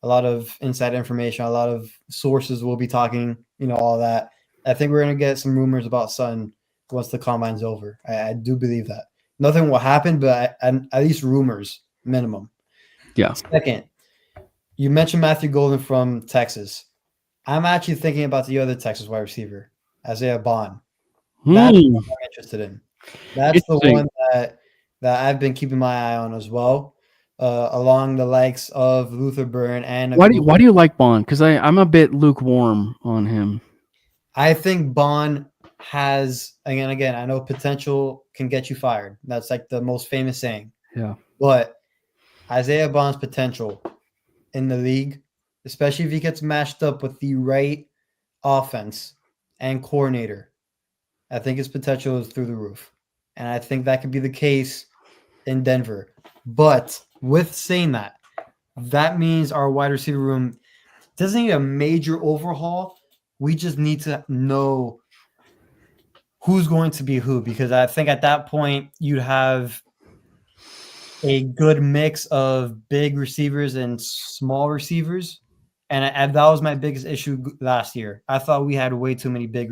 a lot of inside information, a lot of sources will be talking, all that. I think we're going to get some rumors about Sutton once the combine's over. I do believe that. Nothing will happen, but at least rumors, minimum. Yeah. Second, you mentioned Matthew Golden from Texas. I'm actually thinking about the other Texas wide receiver, Isaiah Bond. That's what I'm interested in. That's the one that I've been keeping my eye on as well, along the likes of Luther Burden. And why do you like Bond? Because I'm a bit lukewarm on him. I think Bond has, again, I know potential can get you fired. That's like the most famous saying. Yeah. But Isaiah Bond's potential in the league, especially if he gets matched up with the right offense and coordinator, I think his potential is through the roof. And I think that could be the case in Denver. But with saying that, that means our wide receiver room doesn't need a major overhaul. We just need to know who's going to be who, because I think at that point you'd have a good mix of big receivers and small receivers. And that was my biggest issue last year. I thought we had way too many big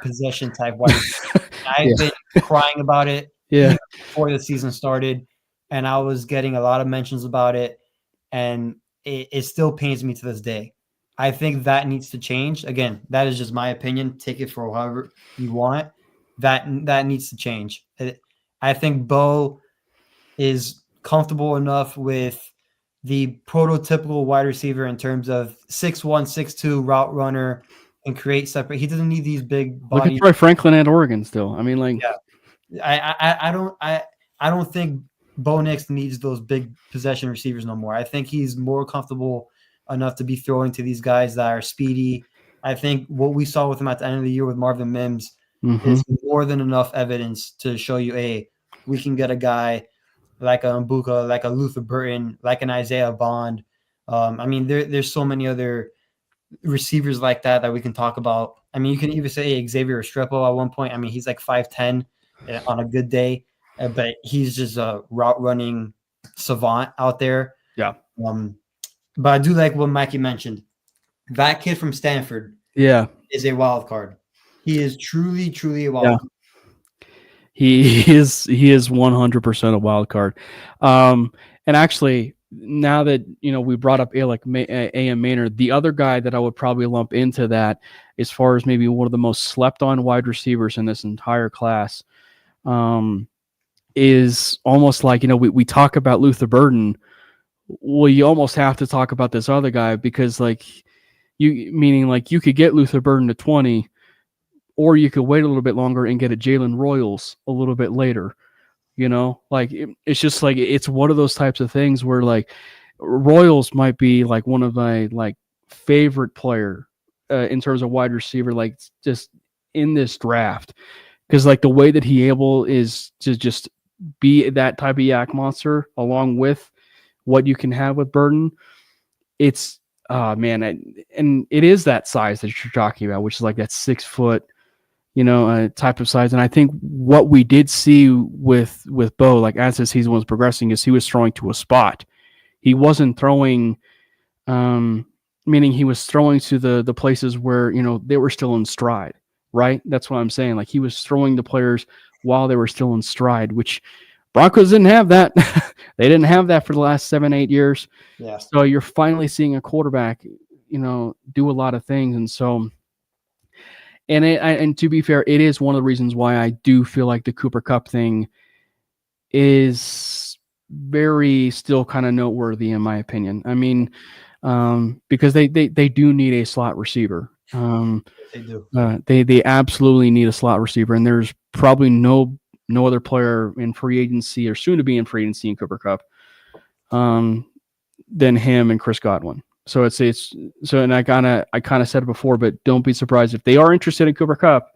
possession type wide receivers. I've been crying about it before the season started, and I was getting a lot of mentions about it, and it still pains me to this day. I think that needs to change. Again, that is just my opinion. Take it for however you want. That needs to change. I think Bo is comfortable enough with the prototypical wide receiver in terms of 6'1", 6'2", route runner, and create separate. He doesn't need these big bodies. Look at Troy Franklin at Oregon still. I mean, like, I don't think Bo Nix needs those big possession receivers no more. I think he's more comfortable enough to be throwing to these guys that are speedy. I think what we saw with him at the end of the year with Marvin Mims is more than enough evidence to show you, hey, we can get a guy like a Mbuka, like a Luther Burden, like an Isaiah Bond. I mean, there's so many other receivers like that we can talk about. I mean, you can even say Xavier Restrepo at one point. I mean, he's like 5'10" on a good day, but he's just a route running savant out there. Yeah. But I do like what Mikey mentioned. That kid from Stanford is a wild card. He is truly, truly a wild card. He is 100% a wild card. And actually, now that we brought up A.M. Maynard, the other guy that I would probably lump into that, as far as maybe one of the most slept on wide receivers in this entire class, is almost like we talk about Luther Burden. Well, you almost have to talk about this other guy, because you could get Luther Burden to 20. Or you could wait a little bit longer and get a Jalen Royals a little bit later, it's just like, it's one of those types of things where like Royals might be like one of my like favorite player in terms of wide receiver, like just in this draft, because like the way that he able is to just be that type of yak monster along with what you can have with Burden. It's man, and it is that size that you're talking about, which is like that 6 foot. Type of size. And I think what we did see with Bo, like as the season was progressing, is he was throwing to a spot. He wasn't throwing, meaning he was throwing to the places where, they were still in stride, right? That's what I'm saying. Like he was throwing the players while they were still in stride, which Broncos didn't have that. They didn't have that for the last 7-8 years. Yeah. So you're finally seeing a quarterback, do a lot of things. And so, And to be fair, it is one of the reasons why I do feel like the Cooper Kupp thing is very still kind of noteworthy in my opinion. I mean, because they do need a slot receiver. They do. They absolutely need a slot receiver, and there's probably no other player in free agency or soon to be in free agency in Cooper Kupp than him and Chris Godwin. So it's so, and I kind of said it before, but don't be surprised if they are interested in Cooper Kupp.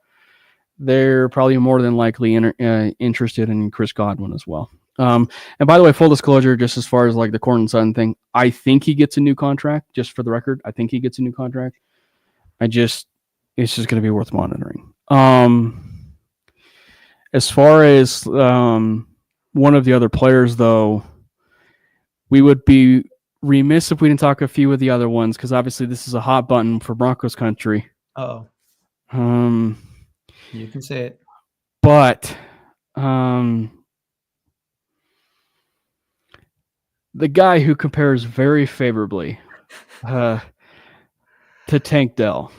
They're probably more than likely interested in Chris Godwin as well. And by the way, full disclosure, just as far as like the Courtland Sutton thing, I think he gets a new contract. Just for the record, I think he gets a new contract. It's just going to be worth monitoring. As far as one of the other players, though, we would be remiss if we didn't talk a few of the other ones, because obviously this is a hot button for Broncos country. Oh, you can say it. But the guy who compares very favorably to Tank Dell,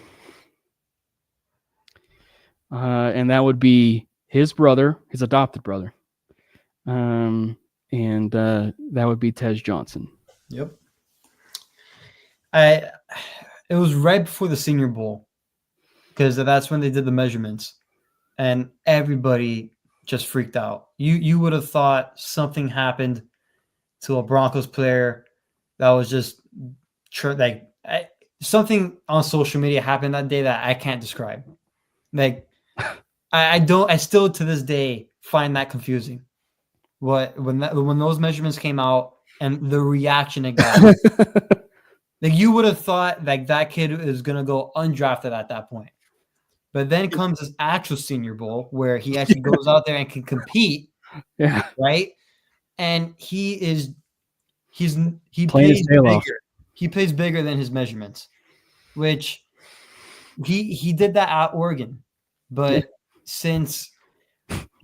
and that would be his brother, his adopted brother, and that would be Tej Johnson. Yep. It was right before the Senior Bowl, because that's when they did the measurements, and everybody just freaked out. You would have thought something happened to a Broncos player that was just like something on social media happened that day that I can't describe. Like I still to this day find that confusing. When those measurements came out and the reaction it got. Like you would have thought like that kid is gonna go undrafted at that point. But then comes this actual Senior Bowl where he actually goes out there and can compete. Yeah. Right? And he plays bigger. He plays bigger than his measurements, which he did that at Oregon. But since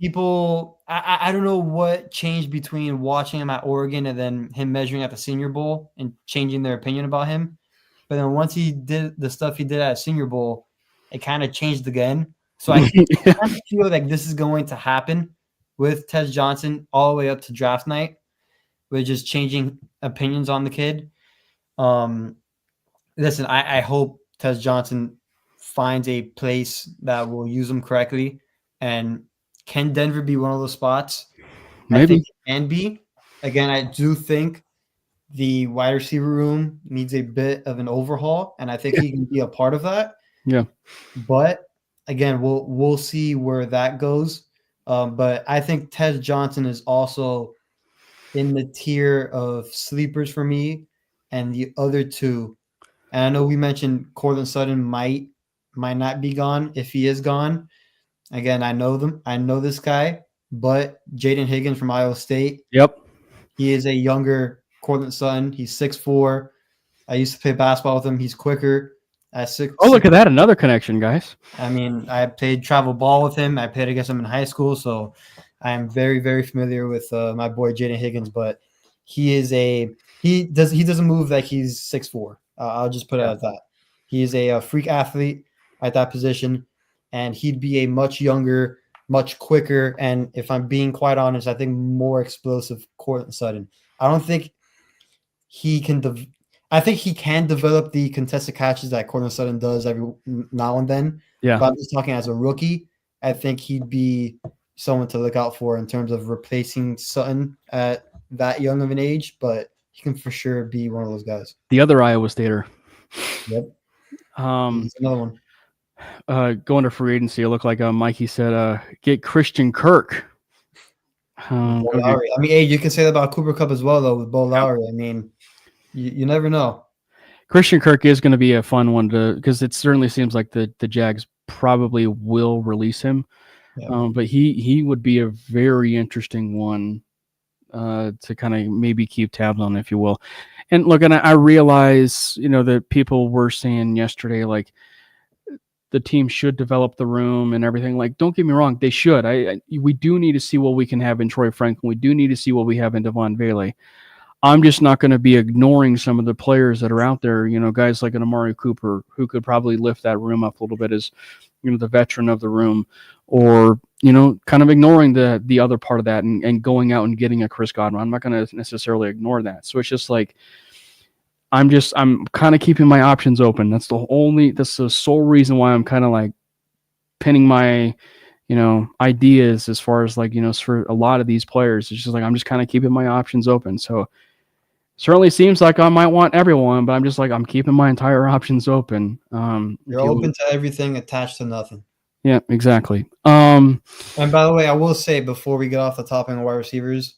people, I don't know what changed between watching him at Oregon and then him measuring at the Senior Bowl and changing their opinion about him. But then once he did the stuff he did at Senior Bowl, it kind of changed again. So I kind of feel like this is going to happen with Tej Johnson all the way up to draft night, with just changing opinions on the kid. Listen, I hope Tej Johnson finds a place that will use him correctly. And can Denver be one of those spots? Maybe. I think it can be. Again, I do think the wide receiver room needs a bit of an overhaul, and I think he can be a part of that. Yeah. But again, we'll see where that goes. But I think Tej Johnson is also in the tier of sleepers for me, and the other two. And I know we mentioned Courtland Sutton might not be gone. If he is gone, again, I know them. I know this guy, but Jaden Higgins from Iowa State. Yep. He is a younger Courtland Sutton. He's 6'4". I used to play basketball with him. He's quicker. Look at that. Another connection, guys. I mean, I played travel ball with him. I played against him in high school, so I am very, very familiar with my boy Jaden Higgins. But he doesn't move like he's 6'4". I'll just put it at that. He is a freak athlete at that position, and he'd be a much younger, much quicker, and if I'm being quite honest, I think more explosive Courtland Sutton. I don't think he can. I think he can develop the contested catches that Courtland Sutton does every now and then. Yeah. But I'm just talking as a rookie. I think he'd be someone to look out for in terms of replacing Sutton at that young of an age, but he can for sure be one of those guys. The other Iowa Stater. Yep. He's another one. Going to free agency, it looked like Mikey said, get Christian Kirk. Lowry. I mean, hey, you can say that about Cooper Kupp as well, though, with Bo Lowry. I mean, you never know. Christian Kirk is going to be a fun one because it certainly seems like the Jags probably will release him. Yeah. But he would be a very interesting one to kind of maybe keep tabs on, if you will. And look, and I realize, that people were saying yesterday, like, the team should develop the room and everything. Like, don't get me wrong, they should. We do need to see what we can have in Troy Franklin. We do need to see what we have in Devon Bailey. I'm just not going to be ignoring some of the players that are out there, guys like an Amari Cooper, who could probably lift that room up a little bit as, the veteran of the room, or kind of ignoring the other part of that and going out and getting a Chris Godwin. I'm not going to necessarily ignore that. So it's just like I'm kind of keeping my options open. That's the sole reason why I'm kind of like pinning my ideas as far as like for a lot of these players. It's just like I'm just kind of keeping my options open. So certainly seems like I might want everyone, but I'm just like I'm keeping my entire options open. You're open to everything, attached to nothing. Yeah, exactly. And by the way, I will say before we get off the topic of wide receivers,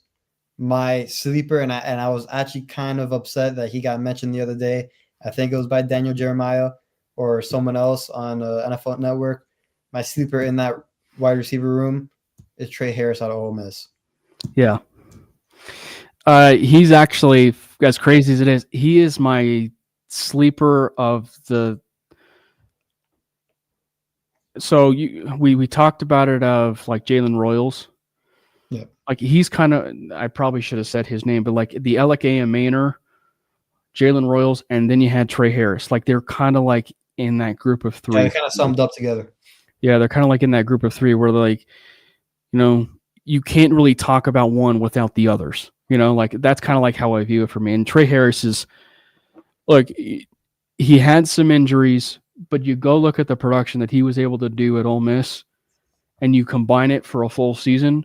my sleeper, and I was actually kind of upset that he got mentioned the other day. I think it was by Daniel Jeremiah or someone else on NFL Network. My sleeper in that wide receiver room is Trey Harris out of Ole Miss. Yeah. He's actually, as crazy as it is, he is my sleeper of the. So we talked about it of like Jalen Royals. Yeah. Like he's kind of, I probably should have said his name, but like the Alec Maynor, Jalen Royals, and then you had Trey Harris. Like they're kind of like in that group of three. Yeah, they kind of summed up together. Yeah, they're kind of like in that group of three where like, you can't really talk about one without the others. Like that's kind of like how I view it for me. And Trey Harris is, look, he had some injuries, but you go look at the production that he was able to do at Ole Miss, and you combine it for a full season.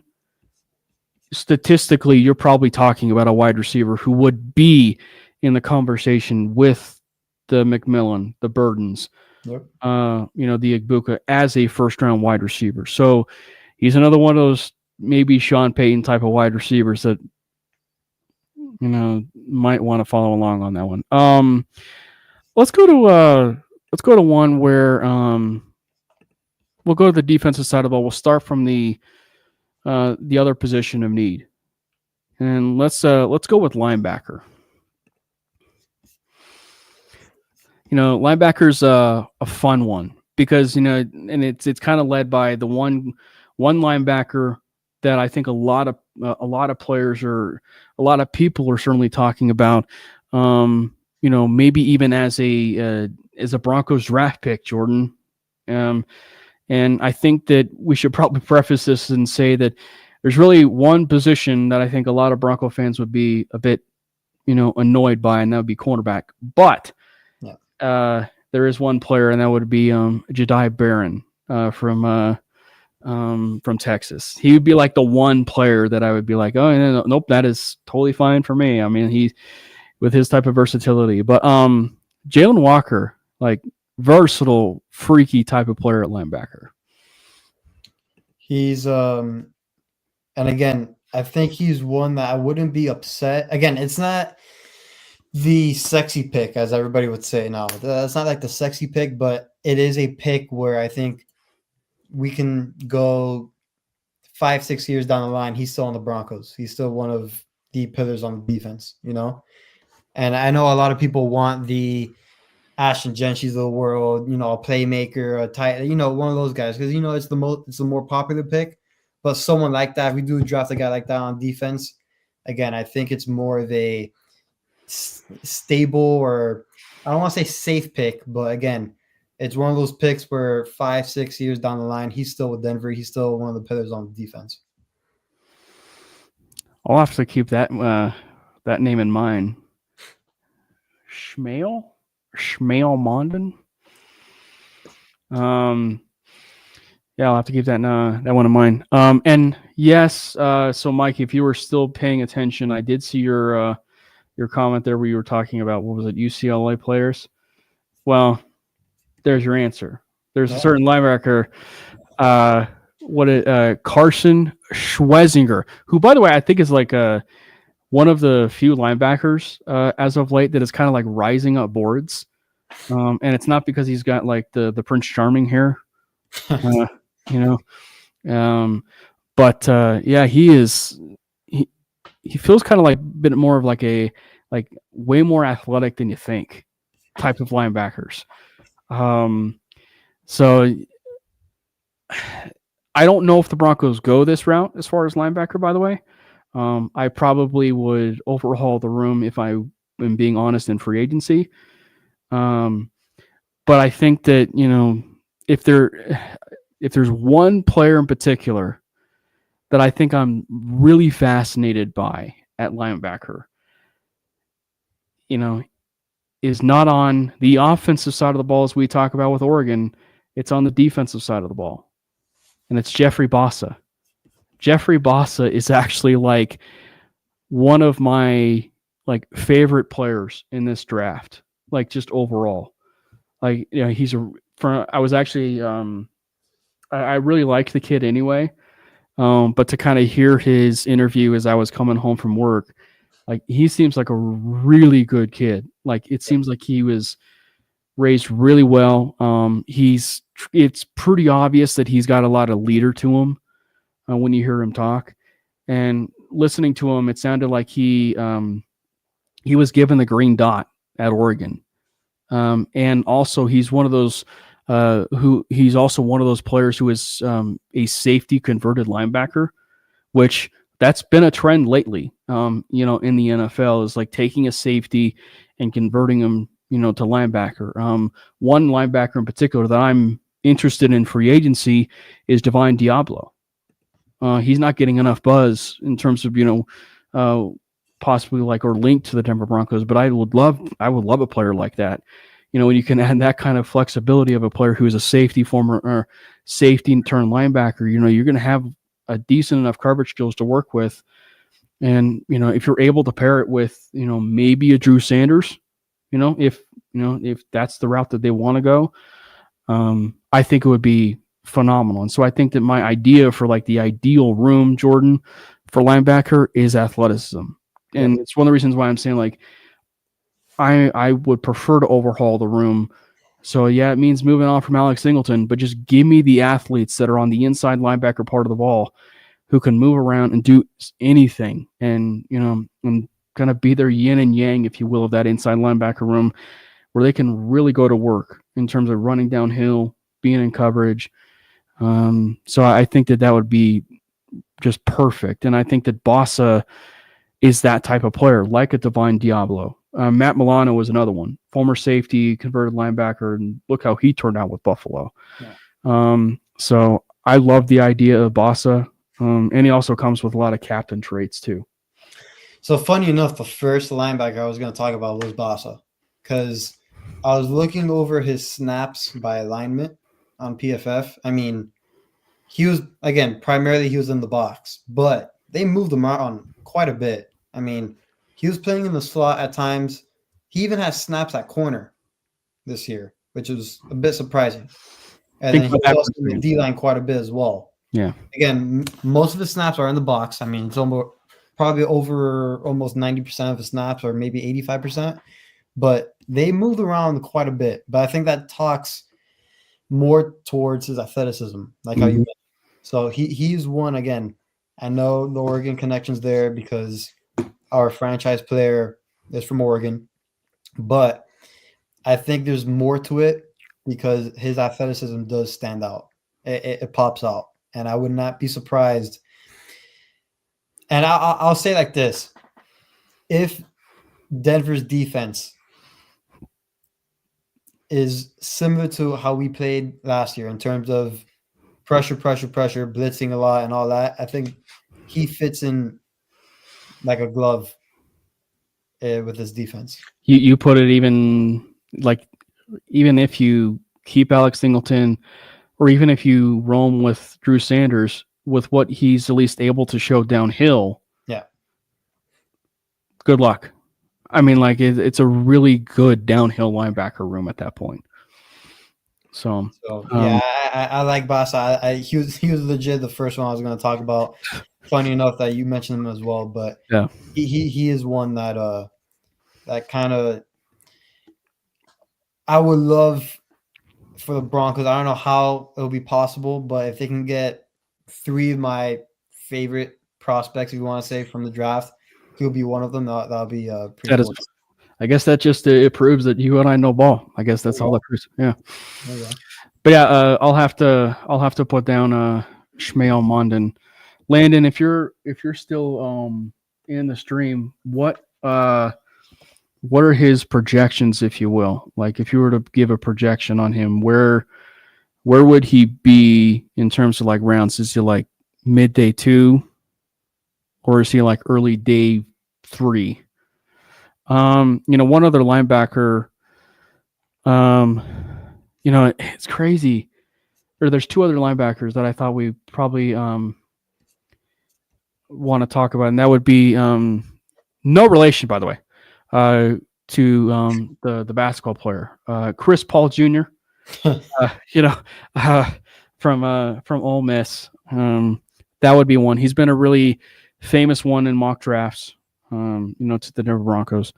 Statistically, you're probably talking about a wide receiver who would be in the conversation with the McMillan, the Burdens, Yep. The Igbuka as a first-round wide receiver. So he's another one of those maybe Sean Payton type of wide receivers that might want to follow along on that one. Let's go to one where we'll go to the defensive side of the ball. We'll start from the other position of need, and let's go with linebacker. Linebacker's a fun one because and it's kind of led by the one linebacker that I think a lot of players or a lot of people are certainly talking about. Maybe even as a Broncos draft pick, Jordan. And I think that we should probably preface this and say that there's really one position that I think a lot of Bronco fans would be a bit, annoyed by, and that would be cornerback. But there is one player, and that would be Jediah Barron from Texas. He would be like the one player that I would be like, oh, nope, that is totally fine for me. I mean, he with his type of versatility. But Jalen Walker, like versatile, freaky type of player at linebacker. He's and again, I think he's one that I wouldn't be upset. Again, it's not the sexy pick, as everybody would say. No, it's not like the sexy pick, but it is a pick where I think we can go 5-6 years down the line. He's still on the Broncos. He's still one of the pillars on the defense, And I know a lot of people want the Ashton Gentry's of the world, a playmaker, a tight, one of those guys, because it's the more popular pick. But someone like that, if we do draft a guy like that on defense, again, I think it's more of a stable, or I don't want to say safe pick, but again, it's one of those picks where 5-6 years down the line, he's still with Denver. He's still one of the pillars on the defense. I'll have to keep that name in mind. Shmael Mondon. Yeah, I'll have to keep that one in mind. And yes, so Mike, if you were still paying attention, I did see your comment there where you were talking about, what was it, UCLA players? Well, there's your answer. There's a certain linebacker, Carson Schwezinger, who, by the way, I think is like one of the few linebackers as of late that is kind of like rising up boards. And it's not because he's got like the Prince Charming hair, but yeah, he feels kind of like a bit more of like way more athletic than you think type of linebackers. So I don't know if the Broncos go this route as far as linebacker, by the way. I probably would overhaul the room if I am being honest in free agency. But I think that, if there's one player in particular that I think I'm really fascinated by at linebacker, is not on the offensive side of the ball as we talk about with Oregon. It's on the defensive side of the ball, and it's Jeffrey Bossa. Jeffrey Bossa is actually like one of my favorite players in this draft, just overall. I was actually I really liked the kid anyway. But to kind of hear his interview as I was coming home from work, he seems like a really good kid. It seems like he was raised really well. It's pretty obvious that he's got a lot of leader to him when you hear him talk, and listening to him, it sounded like he was given the green dot at Oregon. And also he's one of those he's also one of those players who is a safety converted linebacker, which that's been a trend lately. In the NFL is taking a safety and converting him, to linebacker. One linebacker in particular that I'm interested in free agency is Divine Diablo. He's not getting enough buzz in terms of, possibly or linked to the Denver Broncos, but I would love a player like that. When you can add that kind of flexibility of a player who is a safety former safety turn linebacker, you're going to have a decent enough coverage skills to work with. And, if you're able to pair it with, maybe a Drew Sanders, if that's the route that they want to go, I think it would be phenomenal. And so I think that my idea for the ideal room, Jordan, for linebacker is athleticism. And it's one of the reasons why I'm saying I would prefer to overhaul the room. So yeah, it means moving on from Alex Singleton, but just give me the athletes that are on the inside linebacker part of the ball who can move around and do anything, and and kind of be their yin and yang, if you will, of that inside linebacker room, where they can really go to work in terms of running downhill, being in coverage. So I think that would be just perfect. And I think that Bossa is that type of player, like a Divine Diablo. Matt Milano was another one, former safety, converted linebacker, and look how he turned out with Buffalo. Yeah. So I love the idea of Bossa, and he also comes with a lot of captain traits too. So funny enough, the first linebacker I was going to talk about was Bossa, because I was looking over his snaps by alignment on PFF. I mean, he was, again, primarily he was in the box, but they moved him around quite a bit. I mean, he was playing in the slot at times. He even has snaps at corner this year, which was a bit surprising. And then he was also in the D-line quite a bit as well. Yeah. Again, most of the snaps are in the box. I mean, it's probably over almost 90% of the snaps, or maybe 85%. But they moved around quite a bit. But I think that talks more towards his athleticism, like how you mentioned. So he's one, again, I know the Oregon connection's there because our franchise player is from Oregon. But I think there's more to it because his athleticism does stand out. It pops out. And I would not be surprised. And I'll say like this. If Denver's defense is similar to how we played last year in terms of pressure, blitzing a lot and all that, I think he fits in like a glove with his defense. You put it even if you keep Alex Singleton, or even if you roam with Drew Sanders, with what he's at least able to show downhill, yeah, good luck. I mean, it's a really good downhill linebacker room at that point. So yeah, I like Bossa. He was legit the first one I was going to talk about. Funny enough that you mentioned him as well, but yeah, he is one that that kind of I would love for the Broncos. I don't know how it'll be possible, but if they can get 3 of my favorite prospects, if you want to say, from the draft, he'll be one of them. That'll be pretty cool. I guess that just it proves that you and I know ball. I guess that's all that proves. Yeah. But yeah, I'll have to put down Shmael Mondon. Landon, if you're still in the stream, what are his projections, if you will? Like, if you were to give a projection on him, where where would he be in terms of like rounds? Is he like midday 2, or is he like early day 3? One other linebacker. It's crazy. Or there's 2 other linebackers that I thought we probably want to talk about, and that would be no relation, by the way, to the basketball player, Chris Paul Jr. From Ole Miss. That would be one. He's been a really famous one in mock drafts. To the Denver Broncos.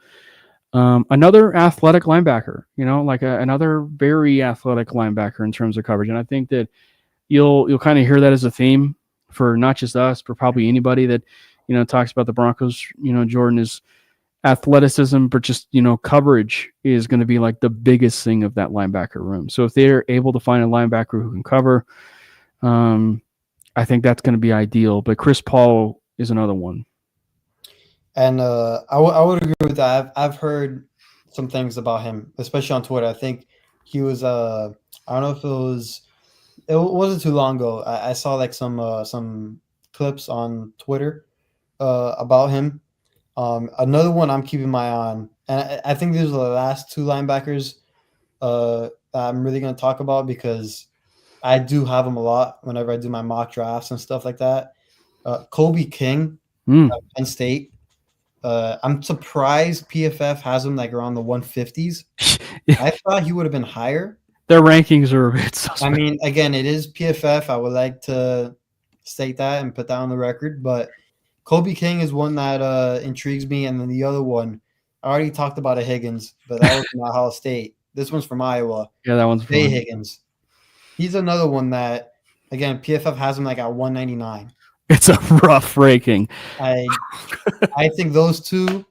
Another athletic linebacker. Another very athletic linebacker in terms of coverage, and I think that you'll kind of hear that as a theme for not just us, but probably anybody that talks about the Broncos. Jordan, is athleticism, but just coverage is going to be like the biggest thing of that linebacker room. So if they're able to find a linebacker who can cover, I think that's going to be ideal. But Chris Paul is another one. And I would agree with that. I've heard some things about him, especially on Twitter. I think he was I don't know if it wasn't too long ago. I saw like some clips on Twitter about him. Another one I'm keeping my eye on, and I think these are the last 2 linebackers that I'm really going to talk about, because I do have them a lot whenever I do my mock drafts and stuff like that. Kobe King, Penn State. I'm surprised PFF has him like around the 150s. I thought he would have been higher. Their rankings are a bit suspect. I mean, again, it is PFF. I would like to state that and put that on the record. But Kobe King is one that intrigues me. And then the other one, I already talked about a Higgins, but that was from Ohio State. This one's from Iowa. Yeah, that one's Jay Higgins. He's another one that, again, PFF has him like at 199. It's a rough ranking. I think those 2,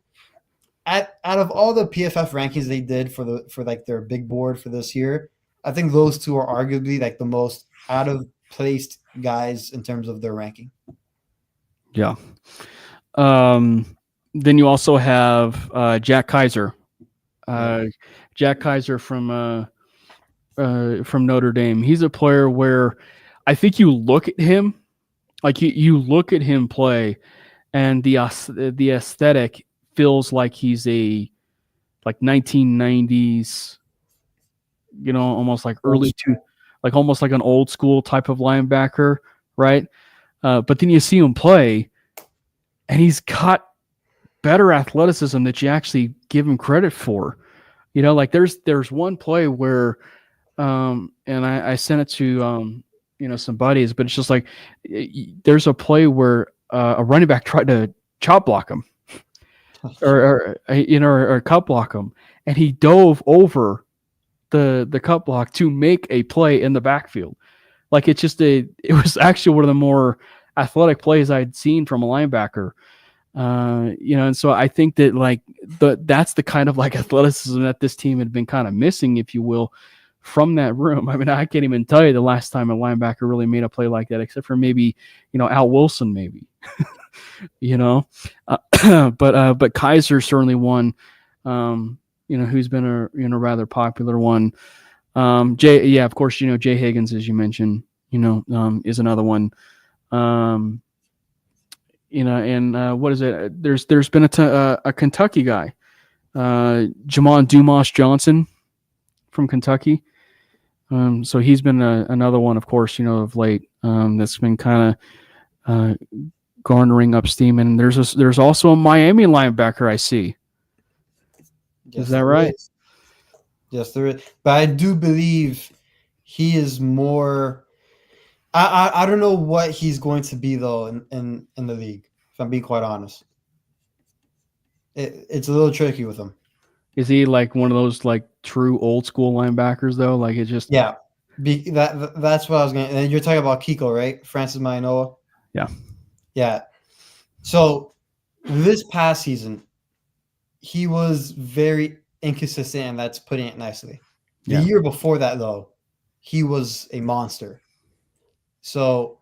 out of all the PFF rankings they did for like their big board for this year, I think those 2 are arguably like the most out of placed guys in terms of their ranking. Yeah. Then you also have Jack Kaiser. Jack Kaiser from Notre Dame. He's a player where I think you look at him. Like you look at him play, and the aesthetic feels like he's a 1990s, almost like almost like an old school type of linebacker, right? But then you see him play, and he's got better athleticism that you actually give him credit for. There's one play where, and I sent it to some buddies, but it's just like there's a play where a running back tried to chop block him or cut block him, and he dove over the cut block to make a play in the backfield. Like it was actually one of the more athletic plays I'd seen from a linebacker. And so I think that that's the kind of like athleticism that this team had been kind of missing, if you will, from that room. I mean, I can't even tell you the last time a linebacker really made a play like that, except for maybe, Al Wilson, maybe, but Kaiser certainly one, who's been a rather popular one. Of course, Jay Higgins, as you mentioned, is another one. And what is it? There's been a Kentucky guy, Jamon Dumas Johnson from Kentucky. So he's been another one, of course, of late, that's been kind of garnering up steam. And there's also a Miami linebacker I see. Is that right? Yes, there is. But I do believe he is more. I don't know what he's going to be though in the league. If I'm being quite honest, it's a little tricky with him. Is he like one of those like true old school linebackers though? Like it just that's what I was going to. And you're talking about Kiko, right? Francis Mainoa. Yeah. So this past season, he was very inconsistent, and that's putting it nicely. The year before that, though, he was a monster. So,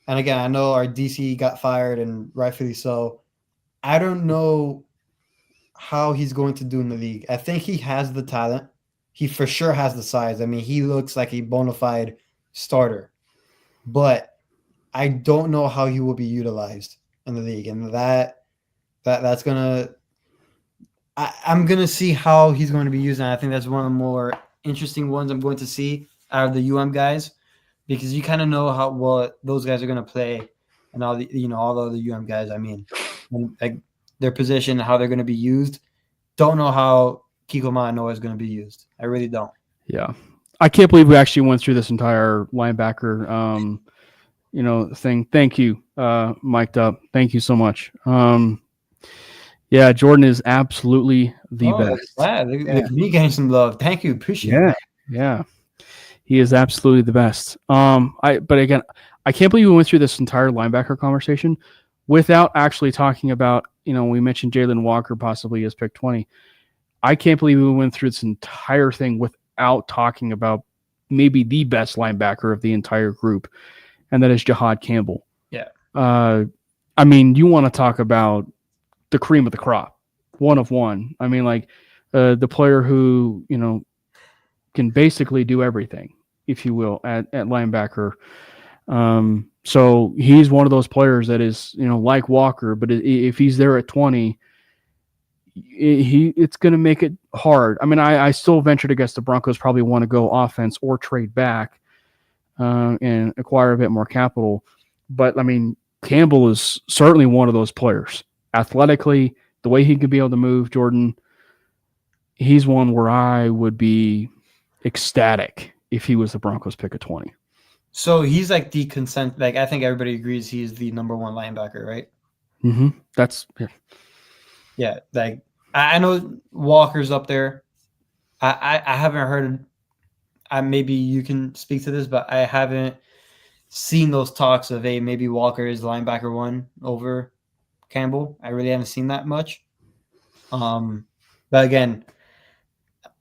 and again, I know our DC got fired, and rightfully so. I don't know how he's going to do in the league. I think he has the talent. he for sure has the size. I mean, he looks like a bona fide starter, but I don't know how he will be utilized in the league, and that's gonna. I'm gonna see how he's going to be used, and I think that's one of the more interesting ones I'm going to see out of the guys, because you kind of know what those guys are going to play, and all the other guys. I mean, and, like, their position, how they're going to be used. Don't know how Kiko Manoa is going to be used. I really don't. Yeah, I can't believe we actually went through this entire linebacker, thing. Thank you, mic'd up. Thank you so much. Yeah, Jordan is absolutely the best. Glad. Look at me getting some love. Thank you. Appreciate it. Yeah. He is absolutely the best. But again, I can't believe we went through this entire linebacker conversation without actually talking about, we mentioned Jalen Walker possibly as pick 20. I can't believe we went through this entire thing without talking about maybe the best linebacker of the entire group, and that is Jahad Campbell. Yeah. I mean, you want to talk about the cream of the crop, one of one. I mean, like the player who, can basically do everything, if you will, at linebacker. So he's one of those players that is, like Walker, but if he's there at 20, it's going to make it hard. I mean, I still venture to guess the Broncos probably want to go offense or trade back and acquire a bit more capital. But I mean, Campbell is certainly one of those players. Athletically, the way he could be able to move, Jordan, he's one where I would be ecstatic if he was the Broncos pick of 20. So he's like the consent. Like, I think everybody agrees he's the number one linebacker, right? Mm-hmm. That's yeah. Like, I know Walker's up there. I haven't heard. Maybe you can speak to this, but I haven't seen those talks of maybe Walker is linebacker one over Campbell. I really haven't seen that much. But again,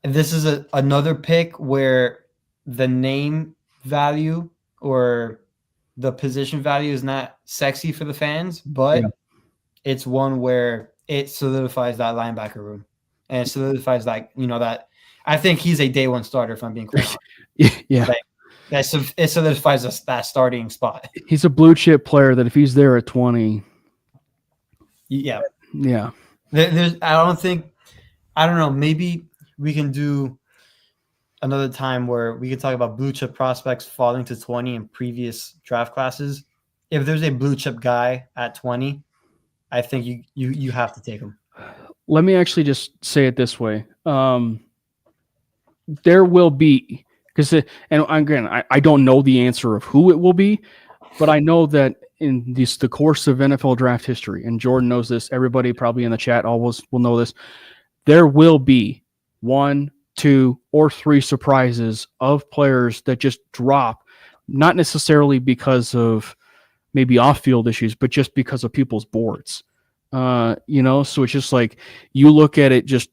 this is another pick where the name value or the position value is not sexy for the fans, but it's one where it solidifies that linebacker room, and it solidifies that I think he's a day one starter, if I'm being quite honest. Yeah. It solidifies that starting spot. He's a blue chip player that if he's there at 20. Yeah. I don't know. Maybe we can do another time where we can talk about blue chip prospects falling to 20 in previous draft classes. If there's a blue chip guy at 20, I think you have to take him. Let me actually just say it this way. There will be, and again, I don't know the answer of who it will be, but I know that in the course of NFL draft history, and Jordan knows this, everybody probably in the chat always will know this, there will be 1, 2, or 3 surprises of players that just drop, not necessarily because of maybe off-field issues, but just because of people's boards. So it's just like you look at it just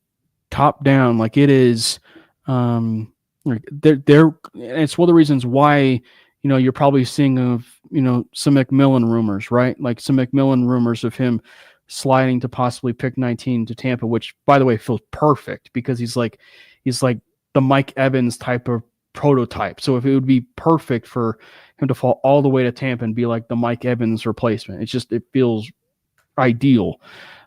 top down, like it is. It's one of the reasons why you're probably seeing some McMillan rumors, right? Like some McMillan rumors of him sliding to possibly pick 19 to Tampa, which by the way feels perfect because he's like the Mike Evans type of prototype. So if it would be perfect for him to fall all the way to Tampa and be like the Mike Evans replacement, it feels ideal.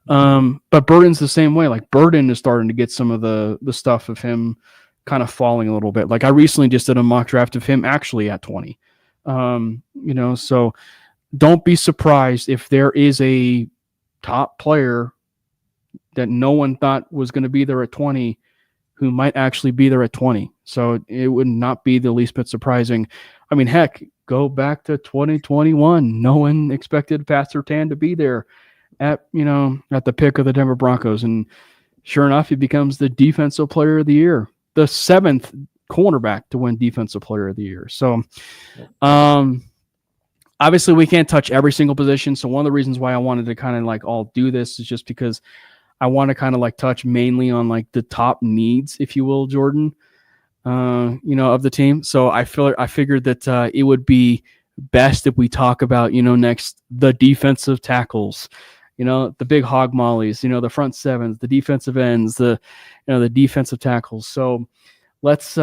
But Burden's the same way. Like Burden is starting to get some of the stuff of him kind of falling a little bit. Like I recently just did a mock draft of him actually at 20. So don't be surprised if there is a top player that no one thought was going to be there at 20 who might actually be there at 20. So it would not be the least bit surprising. I mean, heck, go back to 2021. No one expected Pat Surtain to be there at the pick of the Denver Broncos. And sure enough, he becomes the defensive player of the year, the 7th cornerback to win defensive player of the year. So, obviously we can't touch every single position. So one of the reasons why I wanted to kind of like all do this is just because I want to kind of like touch mainly on like the top needs, if you will, Jordan, of the team. So I figured that it would be best if we talk about, next the defensive tackles, the big hog mollies, the front sevens, the defensive ends, the defensive tackles. So let's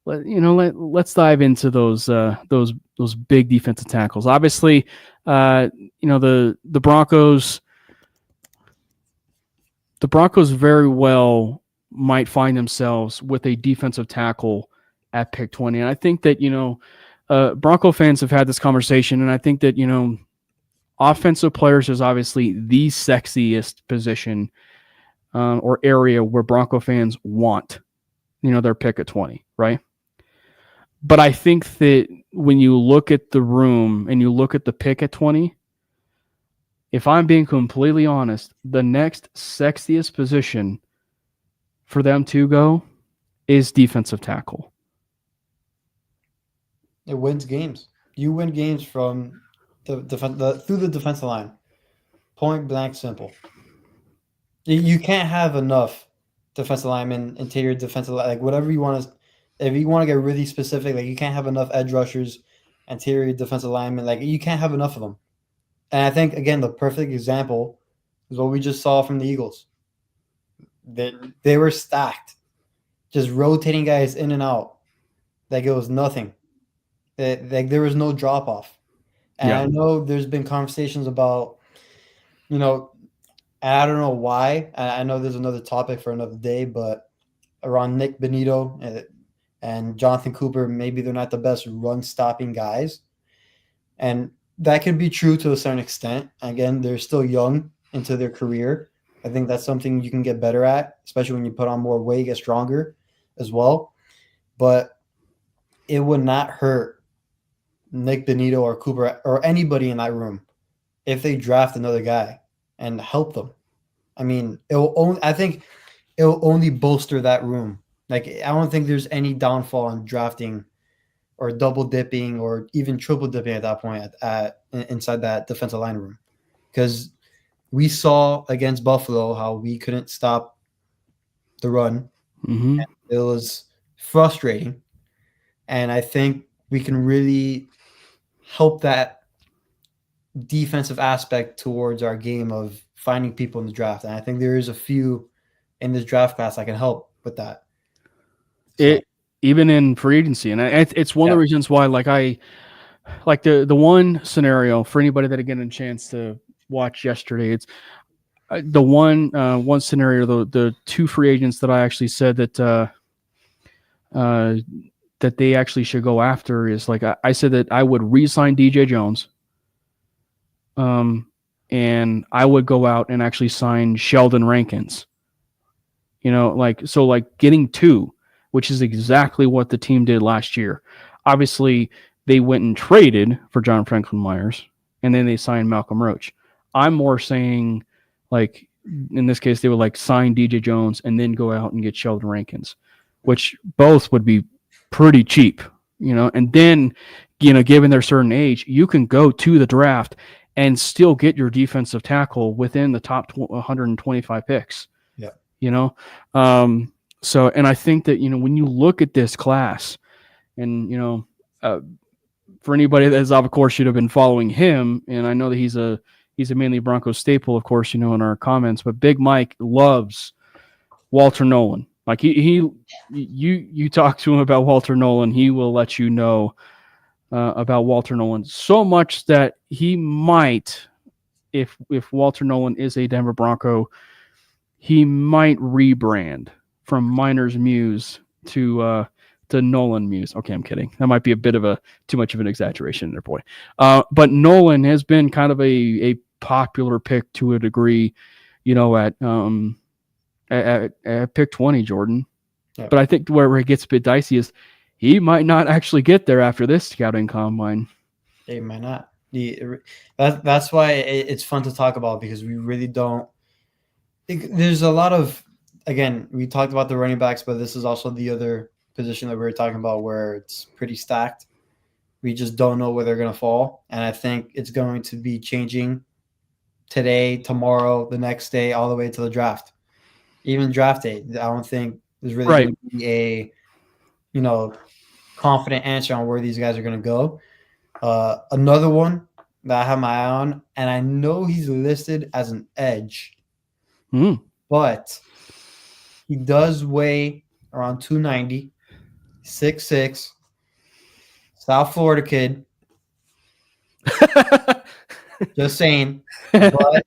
let's dive into those big defensive tackles. Obviously, the Broncos very well might find themselves with a defensive tackle at pick 20. And I think that, Bronco fans have had this conversation, and I think that, offensive players is obviously the sexiest position or area where Bronco fans want, their pick at 20, right? But I think that when you look at the room and you look at the pick at 20, if I'm being completely honest, the next sexiest position for them to go is defensive tackle. It wins games. You win games from through the defensive line. Point blank simple. You can't have enough defensive linemen, interior defensive line, like whatever you want to. If you want to get really specific, like you can't have enough edge rushers, interior defensive linemen. Like you can't have enough of them. And I think again the perfect example is what we just saw from the Eagles. They were stacked, just rotating guys in and out. Like it was nothing. Like there was no drop off. And I know there's been conversations about, and I don't know why. I know there's another topic for another day, but around Nick Benito and Jonathan Cooper, maybe they're not the best run-stopping guys. And that could be true to a certain extent. Again, they're still young into their career. I think that's something you can get better at, especially when you put on more weight, get stronger as well. But it would not hurt Nick Benito or Cooper or anybody in that room if they draft another guy and help them. I mean, I think it will only bolster that room. Like, I don't think there's any downfall in drafting or double dipping or even triple dipping at that point inside that defensive line room. Because we saw against Buffalo how we couldn't stop the run. Mm-hmm. It was frustrating. And I think we can really help that defensive aspect towards our game of finding people in the draft. And I think there is a few in this draft class that can help with that. So. Even in free agency. And it's one of the reasons why, the one scenario for anybody that getting a chance to watch yesterday, it's the one scenario, the two free agents that I actually said that they actually should go after is I said that I would re-sign DJ Jones. And I would go out and actually sign Sheldon Rankins. Getting two, which is exactly what the team did last year. Obviously, they went and traded for John Franklin Myers, and then they signed Malcolm Roach. I'm more saying, in this case, they would sign DJ Jones and then go out and get Sheldon Rankins, which both would be pretty cheap, and then, given their certain age, you can go to the draft and still get your defensive tackle within the top 125 picks. Yeah. So, and I think that, when you look at this class and, for anybody that has, of course, should have been following him, and I know that he's a Manely Broncos staple, of course, in our comments, but Big Mike loves Walter Nolan. You talk to him about Walter Nolan, he will let you know about Walter Nolan, so much that he might, if Walter Nolan is a Denver Bronco, he might rebrand from Miner's Muse to Nolan Muse. Okay, I'm kidding. That might be a bit of too much of an exaggeration there, boy. But Nolan has been kind of a popular pick to a degree, at pick 20, Jordan. Yeah. But I think where it gets a bit dicey is he might not actually get there after this scouting combine. He might not. That's why it's fun to talk about, because we really don't. There's a lot of, again, we talked about the running backs, but this is also the other position that we were talking about where it's pretty stacked. We just don't know where they're going to fall. And I think it's going to be changing today, tomorrow, the next day, all the way to the draft. Even draft day, I don't think there's really going to be a, confident answer on where these guys are going to go. Another one that I have my eye on, and I know he's listed as an edge, but he does weigh around 290, 6'6", South Florida kid. Just saying. But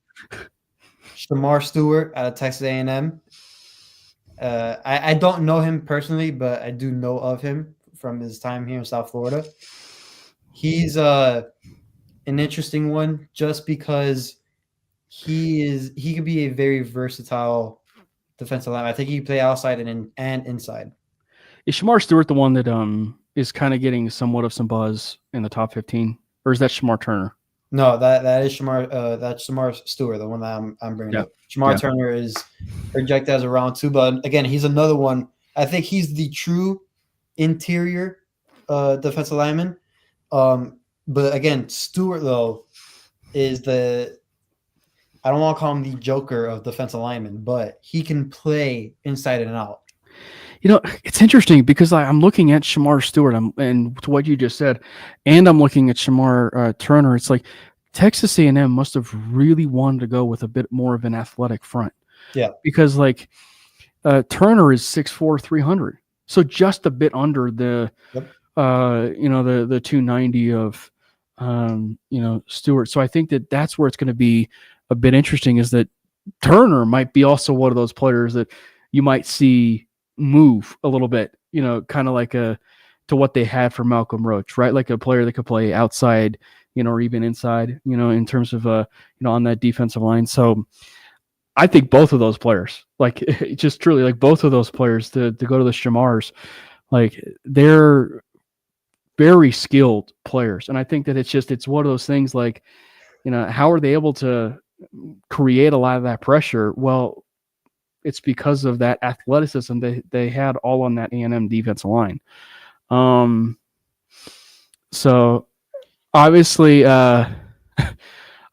Shamar Stewart out of Texas A&M. I don't know him personally, but I do know of him from his time here in South Florida. He's an interesting one just because he could be a very versatile defensive lineman. I think he can play outside and inside. Is Shamar Stewart the one that is kind of getting somewhat of some buzz in the top 15, or is that Shamar Turner? No, that is Shamar. That's Shamar Stewart, the one that I'm bringing up. Shamar Turner is projected as a round 2, but again, he's another one. I think he's the true interior defensive lineman. But again, Stewart though is I don't want to call him the Joker of defensive linemen, but he can play inside and out. You know, it's interesting because I'm looking at Shamar Stewart and to what you just said, and I'm looking at Shamar Turner. It's like Texas A&M must have really wanted to go with a bit more of an athletic front. Yeah. Because like Turner is 6'4", 300. So just a bit under the, the 290 of, Stewart. So I think that's where it's going to be a bit interesting is that Turner might be also one of those players that you might see move a little bit, kind of like to what they had for Malcolm Roach, right? Like a player that could play outside, or even inside, in terms of, on that defensive line. So I think both of those players, like just truly like both of those players to go to the Shamars, like they're very skilled players. And I think that it's one of those things like, how are they able to create a lot of that pressure? Well, it's because of that athleticism they had all on that A&M defensive line. So obviously, I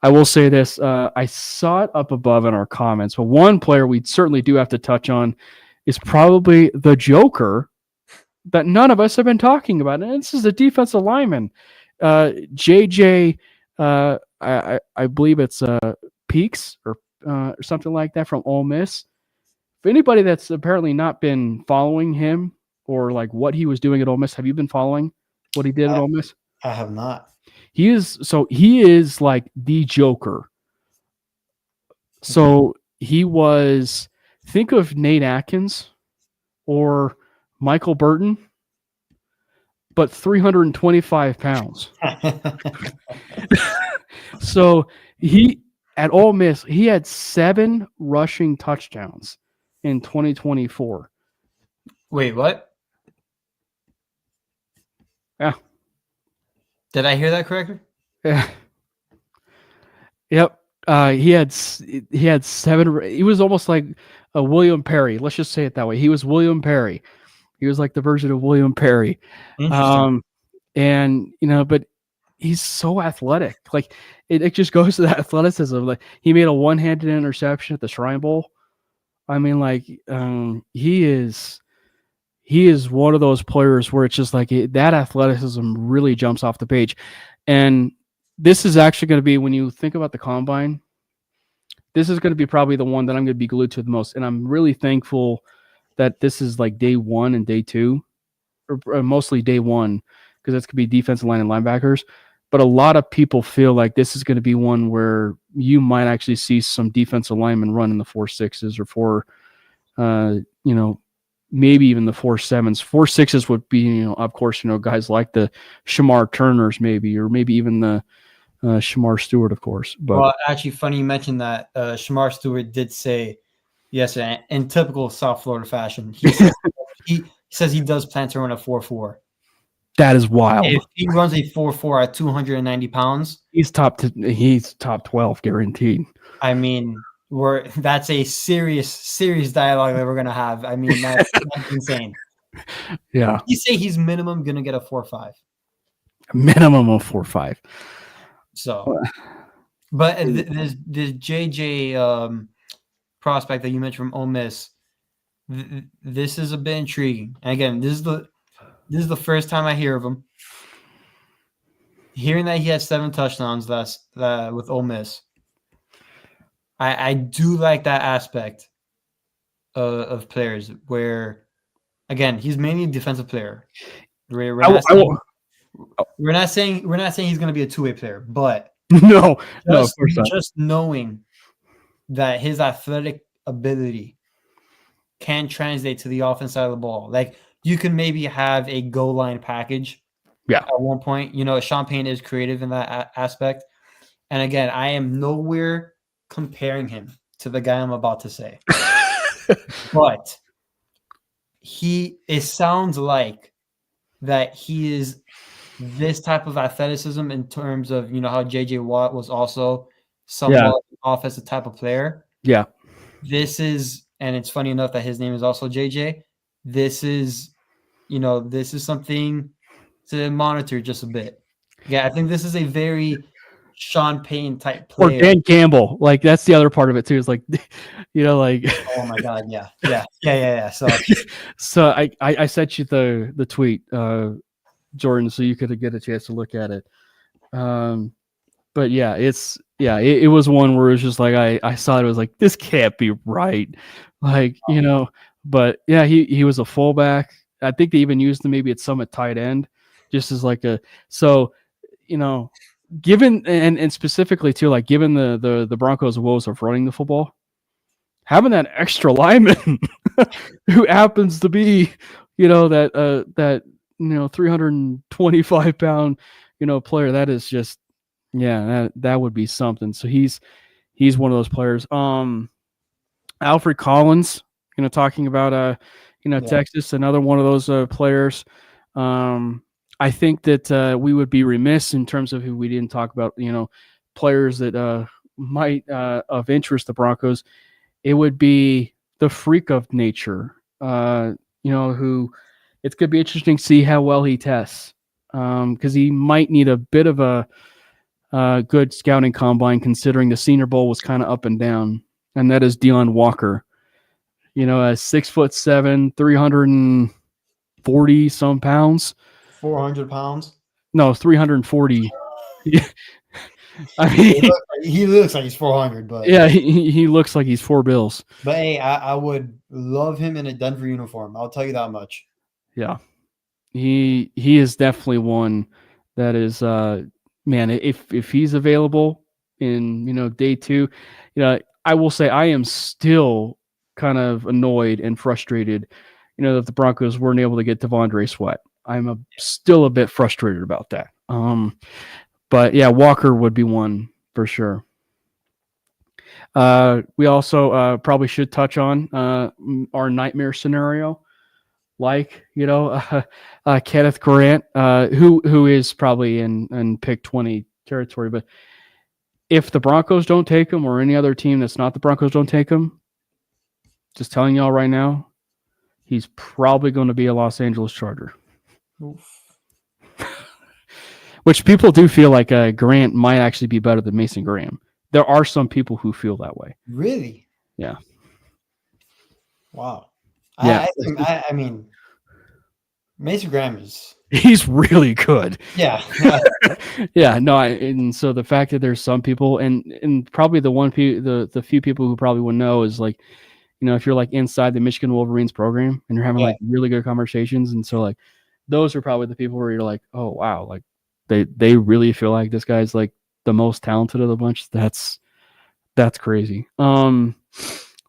will say this. I saw it up above in our comments, but one player we certainly do have to touch on is probably the Joker that none of us have been talking about. And this is a defensive lineman. JJ, I believe it's Peaks or something like that from Ole Miss. For anybody that's apparently not been following him or like what he was doing at Ole Miss, have you been following what he did at Ole Miss? I have not. He is like the Joker. So he was, think of Nate Atkins or Michael Burton, but 325 pounds. So at Ole Miss, he had 7 rushing touchdowns in 2024. Wait, what? Yeah. Did I hear that correctly? Yeah. Yep. He had 7. He was almost like a William Perry. Let's just say it that way. He was William Perry. He was like the version of William Perry. Interesting. And but he's so athletic. Like it just goes to that athleticism. Like he made a one-handed interception at the Shrine Bowl. I mean, like he is one of those players where it's just like that athleticism really jumps off the page. And this is actually going to be, when you think about the combine, this is going to be probably the one that I'm going to be glued to the most. And I'm really thankful that this is like day 1 and day 2, or mostly day 1, because that's going to be defensive line and linebackers. But a lot of people feel like this is going to be one where you might actually see some defensive linemen run in the 4.6s or 4, maybe even the 4.7s. 4.6s would be, of course, guys like the Shamar Turners maybe, or maybe even the Shamar Stewart, of course. But well, actually, funny you mentioned that. Shamar Stewart did say, yes, in typical South Florida fashion, he says he does plan to run a 4.4. That is wild. If he runs a 4.4 at 290 pounds, he's top 12 guaranteed. I mean, that's a serious dialogue that we're gonna have. I mean, that's insane. Yeah. You say he's minimum gonna get a 4.5. Minimum of 4.5. So, but this JJ prospect that you mentioned from Ole Miss, this is a bit intriguing. And again, this is the first time I hear of him. Hearing that he has 7 touchdowns with Ole Miss, I do like that aspect of players where again, he's mainly a defensive player. We're not saying he's going to be a two-way player, but no, of course not. Just knowing that his athletic ability can translate to the offense side of the ball. Like, you can maybe have a goal line package. Yeah. At one point, Sean Payne is creative in that aspect. And again, I am nowhere comparing him to the guy I'm about to say. But it sounds like that he is this type of athleticism in terms of, how JJ Watt was also somewhat an offensive type of player. Yeah. This is, and it's funny enough that his name is also JJ. This is, this is something to monitor just a bit. Yeah, I think this is a very Sean Payne type player. Or Dan Campbell. Like, that's the other part of it too. Is like, like. Oh my God! Yeah. So I sent you the tweet, Jordan, so you could get a chance to look at it. But yeah, it was one where it was just like I saw it was like, this can't be right, like, But yeah, he was a fullback. I think they even used him maybe at some at tight end, just as like given and specifically too, like, given the Broncos' woes of running the football, having that extra lineman who happens to be, that 325 pound, player, that is just, that would be something. So he's one of those players. Alfred Collins, talking about Texas, another one of those players. I think that we would be remiss in terms of who we didn't talk about, players that might of interest the Broncos. It would be the freak of nature, who it's going to be interesting to see how well he tests, because he might need a bit of a good scouting combine, considering the Senior Bowl was kind of up and down, and that is Deion Walker. 6'7", 340 some pounds. 400 pounds? No, 340. I mean, he looks like he's 400, but yeah, he looks like he's $4 bills. But hey, I would love him in a Denver uniform. I'll tell you that much. Yeah, he is definitely one that is, man. If he's available in day two, I will say I am still kind of annoyed and frustrated, that the Broncos weren't able to get Devondre Sweat. I'm still a bit frustrated about that. But yeah, Walker would be one for sure. We also probably should touch on our nightmare scenario, like Kenneth Grant, who is probably in pick 20 territory. But if the Broncos don't take him, or any other team that's not the Broncos don't take him, just telling y'all right now, he's probably going to be a Los Angeles Charger. Oof. Which people do feel like Grant might actually be better than Mason Graham. There are some people who feel that way. Really? Yeah. Wow. Yeah. I mean, Mason Graham he's really good. Yeah. Yeah. No. And so the fact that there's some people, and probably the few people who probably would know is like, if you're like inside the Michigan Wolverines program and you're having like really good conversations, and so like those are probably the people where you're like, oh wow, like they really feel like this guy's like the most talented of the bunch. That's crazy.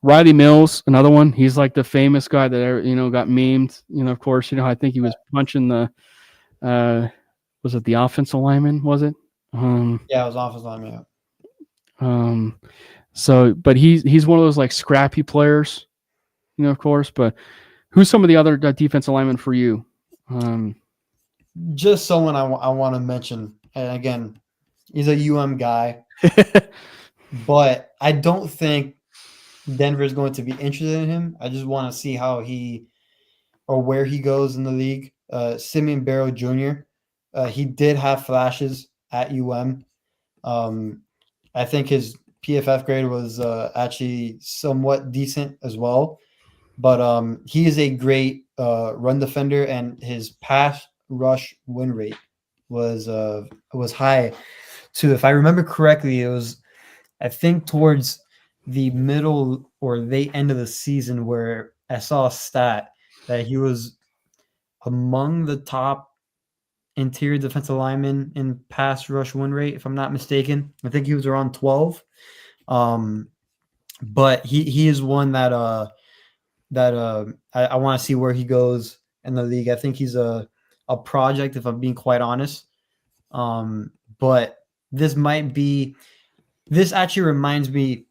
Riley Mills, another one. He's like the famous guy that got memed. Of course, I think he was punching the was it the offensive lineman? Was it? Yeah, it was offensive lineman. So, but he's one of those like scrappy players, of course. But who's some of the other defensive linemen for you? Just someone I want to mention, and again, he's a guy, but I don't think Denver is going to be interested in him. I just want to see how where he goes in the league. Simeon Barrow Jr. He did have flashes at I think his PFF grade was actually somewhat decent as well, but he is a great run defender, and his pass rush win rate was high too. If I remember correctly, it was, I think, towards the middle or late end of the season where I saw a stat that he was among the top interior defensive linemen in pass rush win rate, if I'm not mistaken. I think he was around 12. But he is one that I want to see where he goes in the league. I think he's a project, if I'm being quite honest. But this actually reminds me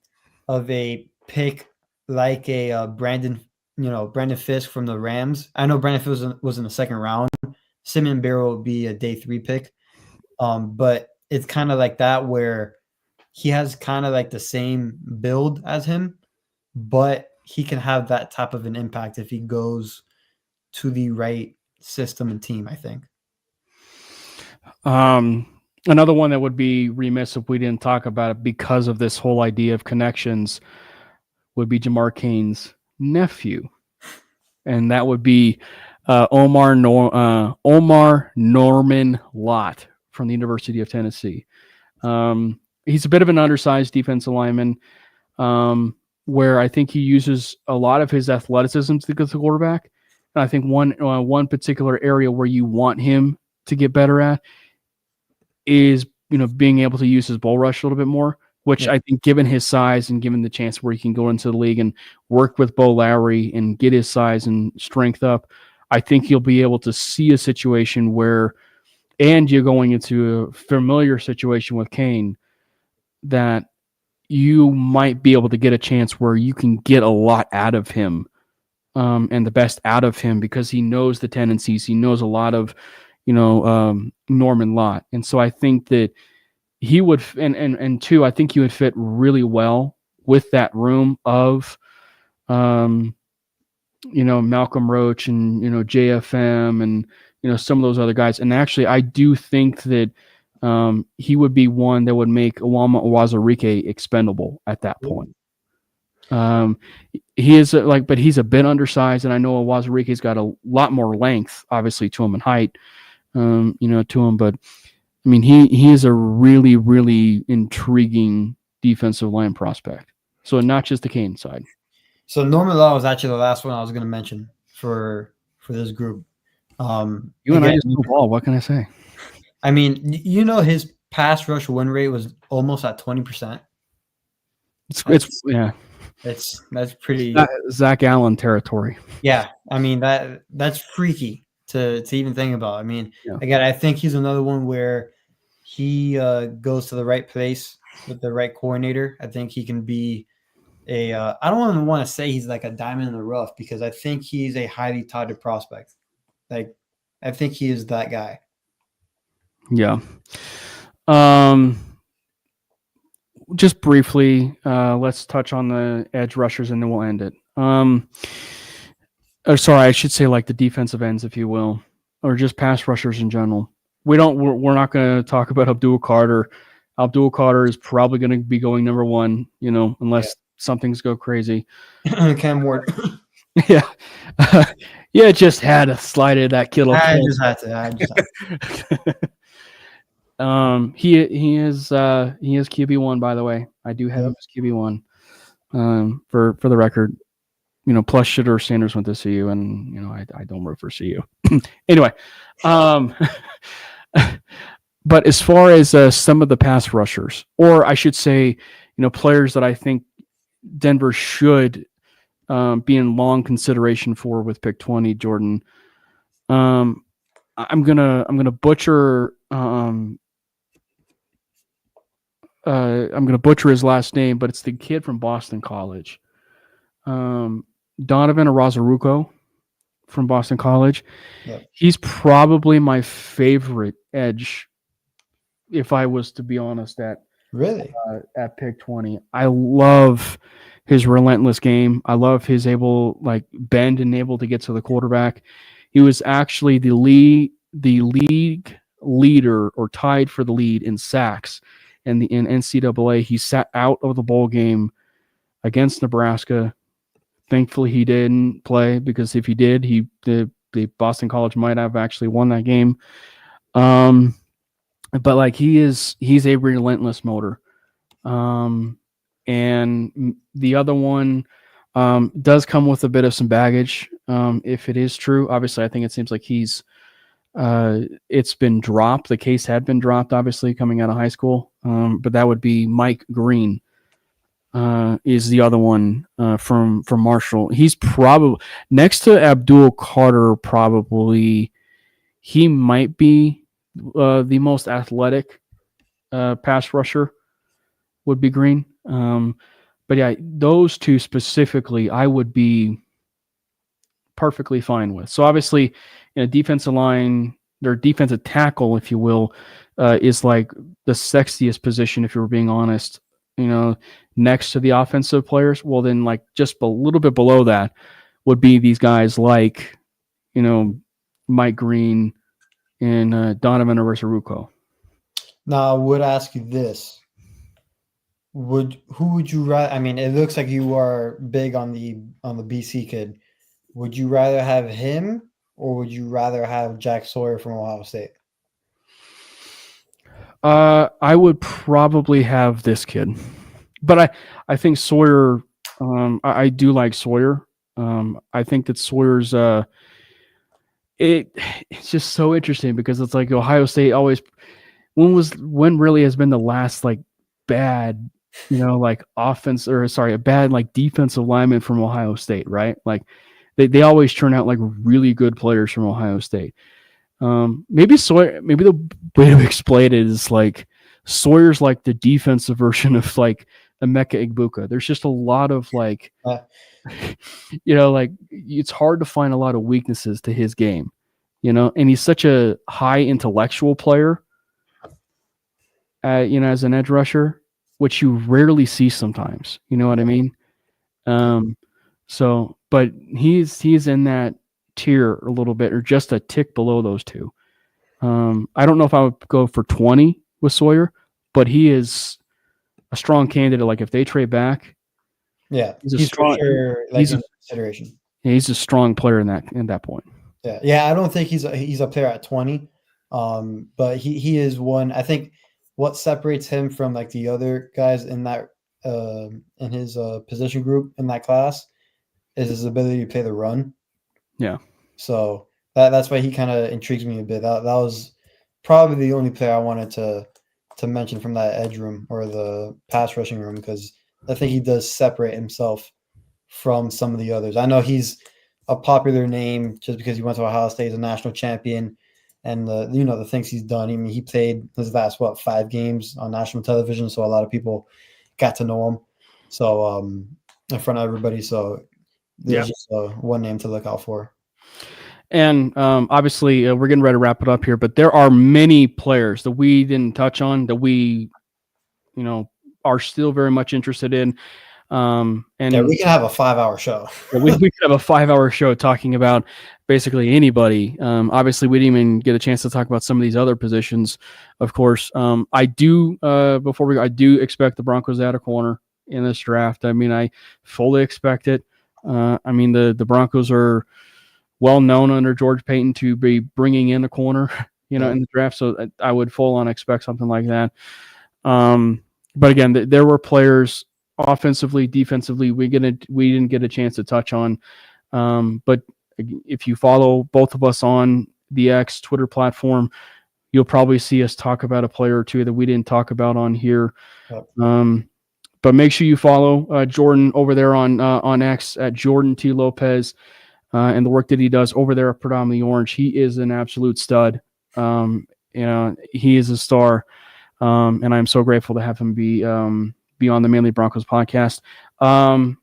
of a pick like a Brandon Fisk from the Rams. I know Brandon Fisk was in the second round. Simeon Barrow would be a day 3 pick. But it's kind of like that where he has kind of like the same build as him, but he can have that type of an impact if he goes to the right system and team, I think. Another one that would be remiss if we didn't talk about it because of this whole idea of connections would be Jamar Cain's nephew. And that would be Omar Norman Lott from the University of Tennessee. He's a bit of an undersized defensive lineman, where I think he uses a lot of his athleticism to get to the quarterback. And I think one particular area where you want him to get better at is, being able to use his bull rush a little bit more, which I think, given his size and given the chance where he can go into the league and work with Bo Lowry and get his size and strength up, I think he'll be able to see a situation where, and you're going into a familiar situation with Cain, that you might be able to get a chance where you can get a lot out of him, and the best out of him, because he knows the tendencies. He knows a lot of, Norman Lott. And so I think that he would, and two, I think he would fit really well with that room of, Malcolm Roach and, JFM and, some of those other guys. And actually, I do think that he would be one that would make Uwama Uwazurike expendable at that point. He is but he's a bit undersized, and I know Uwazurike's got a lot more length, obviously, to him in height, to him. But I mean, he is a really, really intriguing defensive line prospect. So not just the Cain side. So Norman Law was actually the last one I was going to mention for this group. You and I just move ball. What can I say? I mean, his pass rush win rate was almost at 20%. That's pretty Zach Allen territory. Yeah, I mean that's freaky to even think about. I mean, again, I think he's another one where he goes to the right place with the right coordinator. I think he can be I don't even want to say he's like a diamond in the rough, because I think he's a highly touted prospect. Like, I think he is that guy. Yeah. Just briefly, let's touch on the edge rushers and then we'll end it. Sorry, I should say like the defensive ends, if you will, or just pass rushers in general. We're not going to talk about Abdul Carter. Abdul Carter is probably going to be going number 1, unless something's go crazy. Cam Ward. Yeah. Yeah, just had to slide it that Kittle. I just had to. He is QB1, by the way. I do have him as QB1. For the record, plus Shedeur Sanders went to CU, and I don't root for CU. Anyway, but as far as some of the pass rushers, or I should say, players that I think Denver should be in long consideration for with pick 20, Jordan. I'm gonna butcher. I'm gonna butcher his last name, but it's the kid from Boston College, Donovan Arazaruko from Boston College. Yeah. He's probably my favorite edge, if I was to be honest. At pick 20, I love his relentless game. I love his bend and able to get to the quarterback. He was actually the league leader, or tied for the lead in sacks in NCAA. He sat out of the bowl game against Nebraska. Thankfully, he didn't play, because if he did, the Boston College might have actually won that game. But he's a relentless motor. And the other one does come with a bit of some baggage. if it is true. Obviously, I think it seems like it's been dropped. The case had been dropped, obviously, coming out of high school. But that would be Mike Green. Is the other one from Marshall. He's probably next to Abdul Carter. Probably he might be the most athletic pass rusher. Would be Green. But yeah, those two specifically, I would be perfectly fine with. So obviously, in a defensive line, their defensive tackle, if you will, is like the sexiest position, if you were being honest. Next to the offensive players. Well, then like just a little bit below that would be these guys like, Mike Green and Donovan Arsaruco. Now, I would ask you this. Who would you rather? I mean, it looks like you are big on the BC kid. Would you rather have him or would you rather have Jack Sawyer from Ohio State? I would probably have this kid, but I think Sawyer. I do like Sawyer. I think that Sawyer's. It's just so interesting because it's like Ohio State always. When really has been the last like bad, like a bad like defensive lineman from Ohio State, right? Like they always turn out like really good players from Ohio State. Maybe the way to explain it is like Sawyer's like the defensive version of like Emeka Egbuka. There's just a lot of like, like it's hard to find a lot of weaknesses to his game, and he's such a high intellectual player, as an edge rusher, which you rarely see sometimes, you know what I mean? But he's in that tier a little bit or just a tick below those two. I don't know if I would go for 20 with Sawyer, but he is a strong candidate. Like if they trade back, he's for sure like in consideration. Yeah, he's a strong player in that point. Yeah. I don't think he's up there at 20, but he is one. I think what separates him from like the other guys in that in his position group in that class is his ability to play the run. Yeah. So that's why he kind of intrigues me a bit. That was probably the only player I wanted to mention from that edge room or the pass rushing room because I think he does separate himself from some of the others. I know he's a popular name just because he went to Ohio State as a national champion and the things he's done. I mean, he played his last 5 games on national television, so a lot of people got to know him. So in front of everybody. So there's just one name to look out for. And obviously, we're getting ready to wrap it up here, but there are many players that we didn't touch on that we, are still very much interested in. And we can have a 5-hour show. we could have a 5-hour show talking about basically anybody. Obviously, we didn't even get a chance to talk about some of these other positions. Of course, I do expect the Broncos out of corner in this draft. I mean, I fully expect it. The Broncos are well known under George Payton to be bringing in a corner, in the draft. So I would full on expect something like that. But again, there were players offensively, defensively, we didn't get a chance to touch on. But if you follow both of us on the X Twitter platform, you'll probably see us talk about a player or two that we didn't talk about on here. Yep. But make sure you follow Jordan over there on X at Jordan T. Lopez. And the work that he does over there at Predominantly Orange. He is an absolute stud. He is a star. And I'm so grateful to have him be on the Manely Broncos podcast.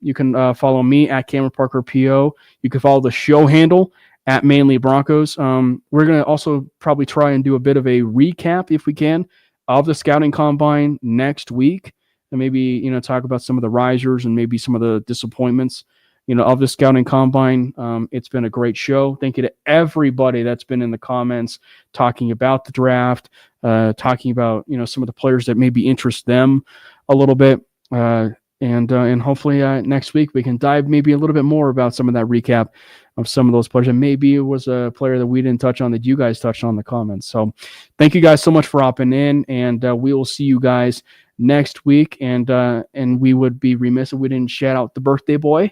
You can follow me at Cameron Parker PO. You can follow the show handle at Manely Broncos. We're going to also probably try and do a bit of a recap, if we can, of the scouting combine next week. And maybe, talk about some of the risers and maybe some of the disappointments, of the scouting combine. It's been a great show. Thank you to everybody that's been in the comments talking about the draft, talking about, some of the players that maybe interest them a little bit. And hopefully next week we can dive maybe a little bit more about some of that recap of some of those players. And maybe it was a player that we didn't touch on that you guys touched on in the comments. So thank you guys so much for hopping in, and we will see you guys next week. And we would be remiss if we didn't shout out the birthday boy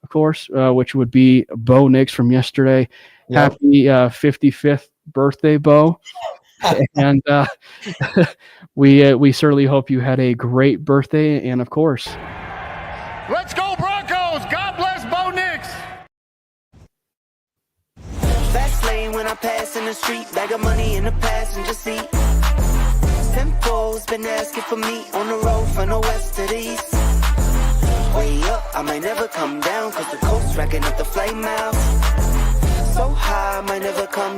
of course, which would be Bo Nix from yesterday. Yep. Happy 55th birthday, Bo. And we certainly hope you had a great birthday. And of course, let's go Broncos! God bless Bo Nix! Fast lane when I pass in the street, bag of money in the passenger seat. Tempo's been asking for me on the road from the west to the east. Way up, I might never come down, cause the coast's racking up the flame out. So high, I might never come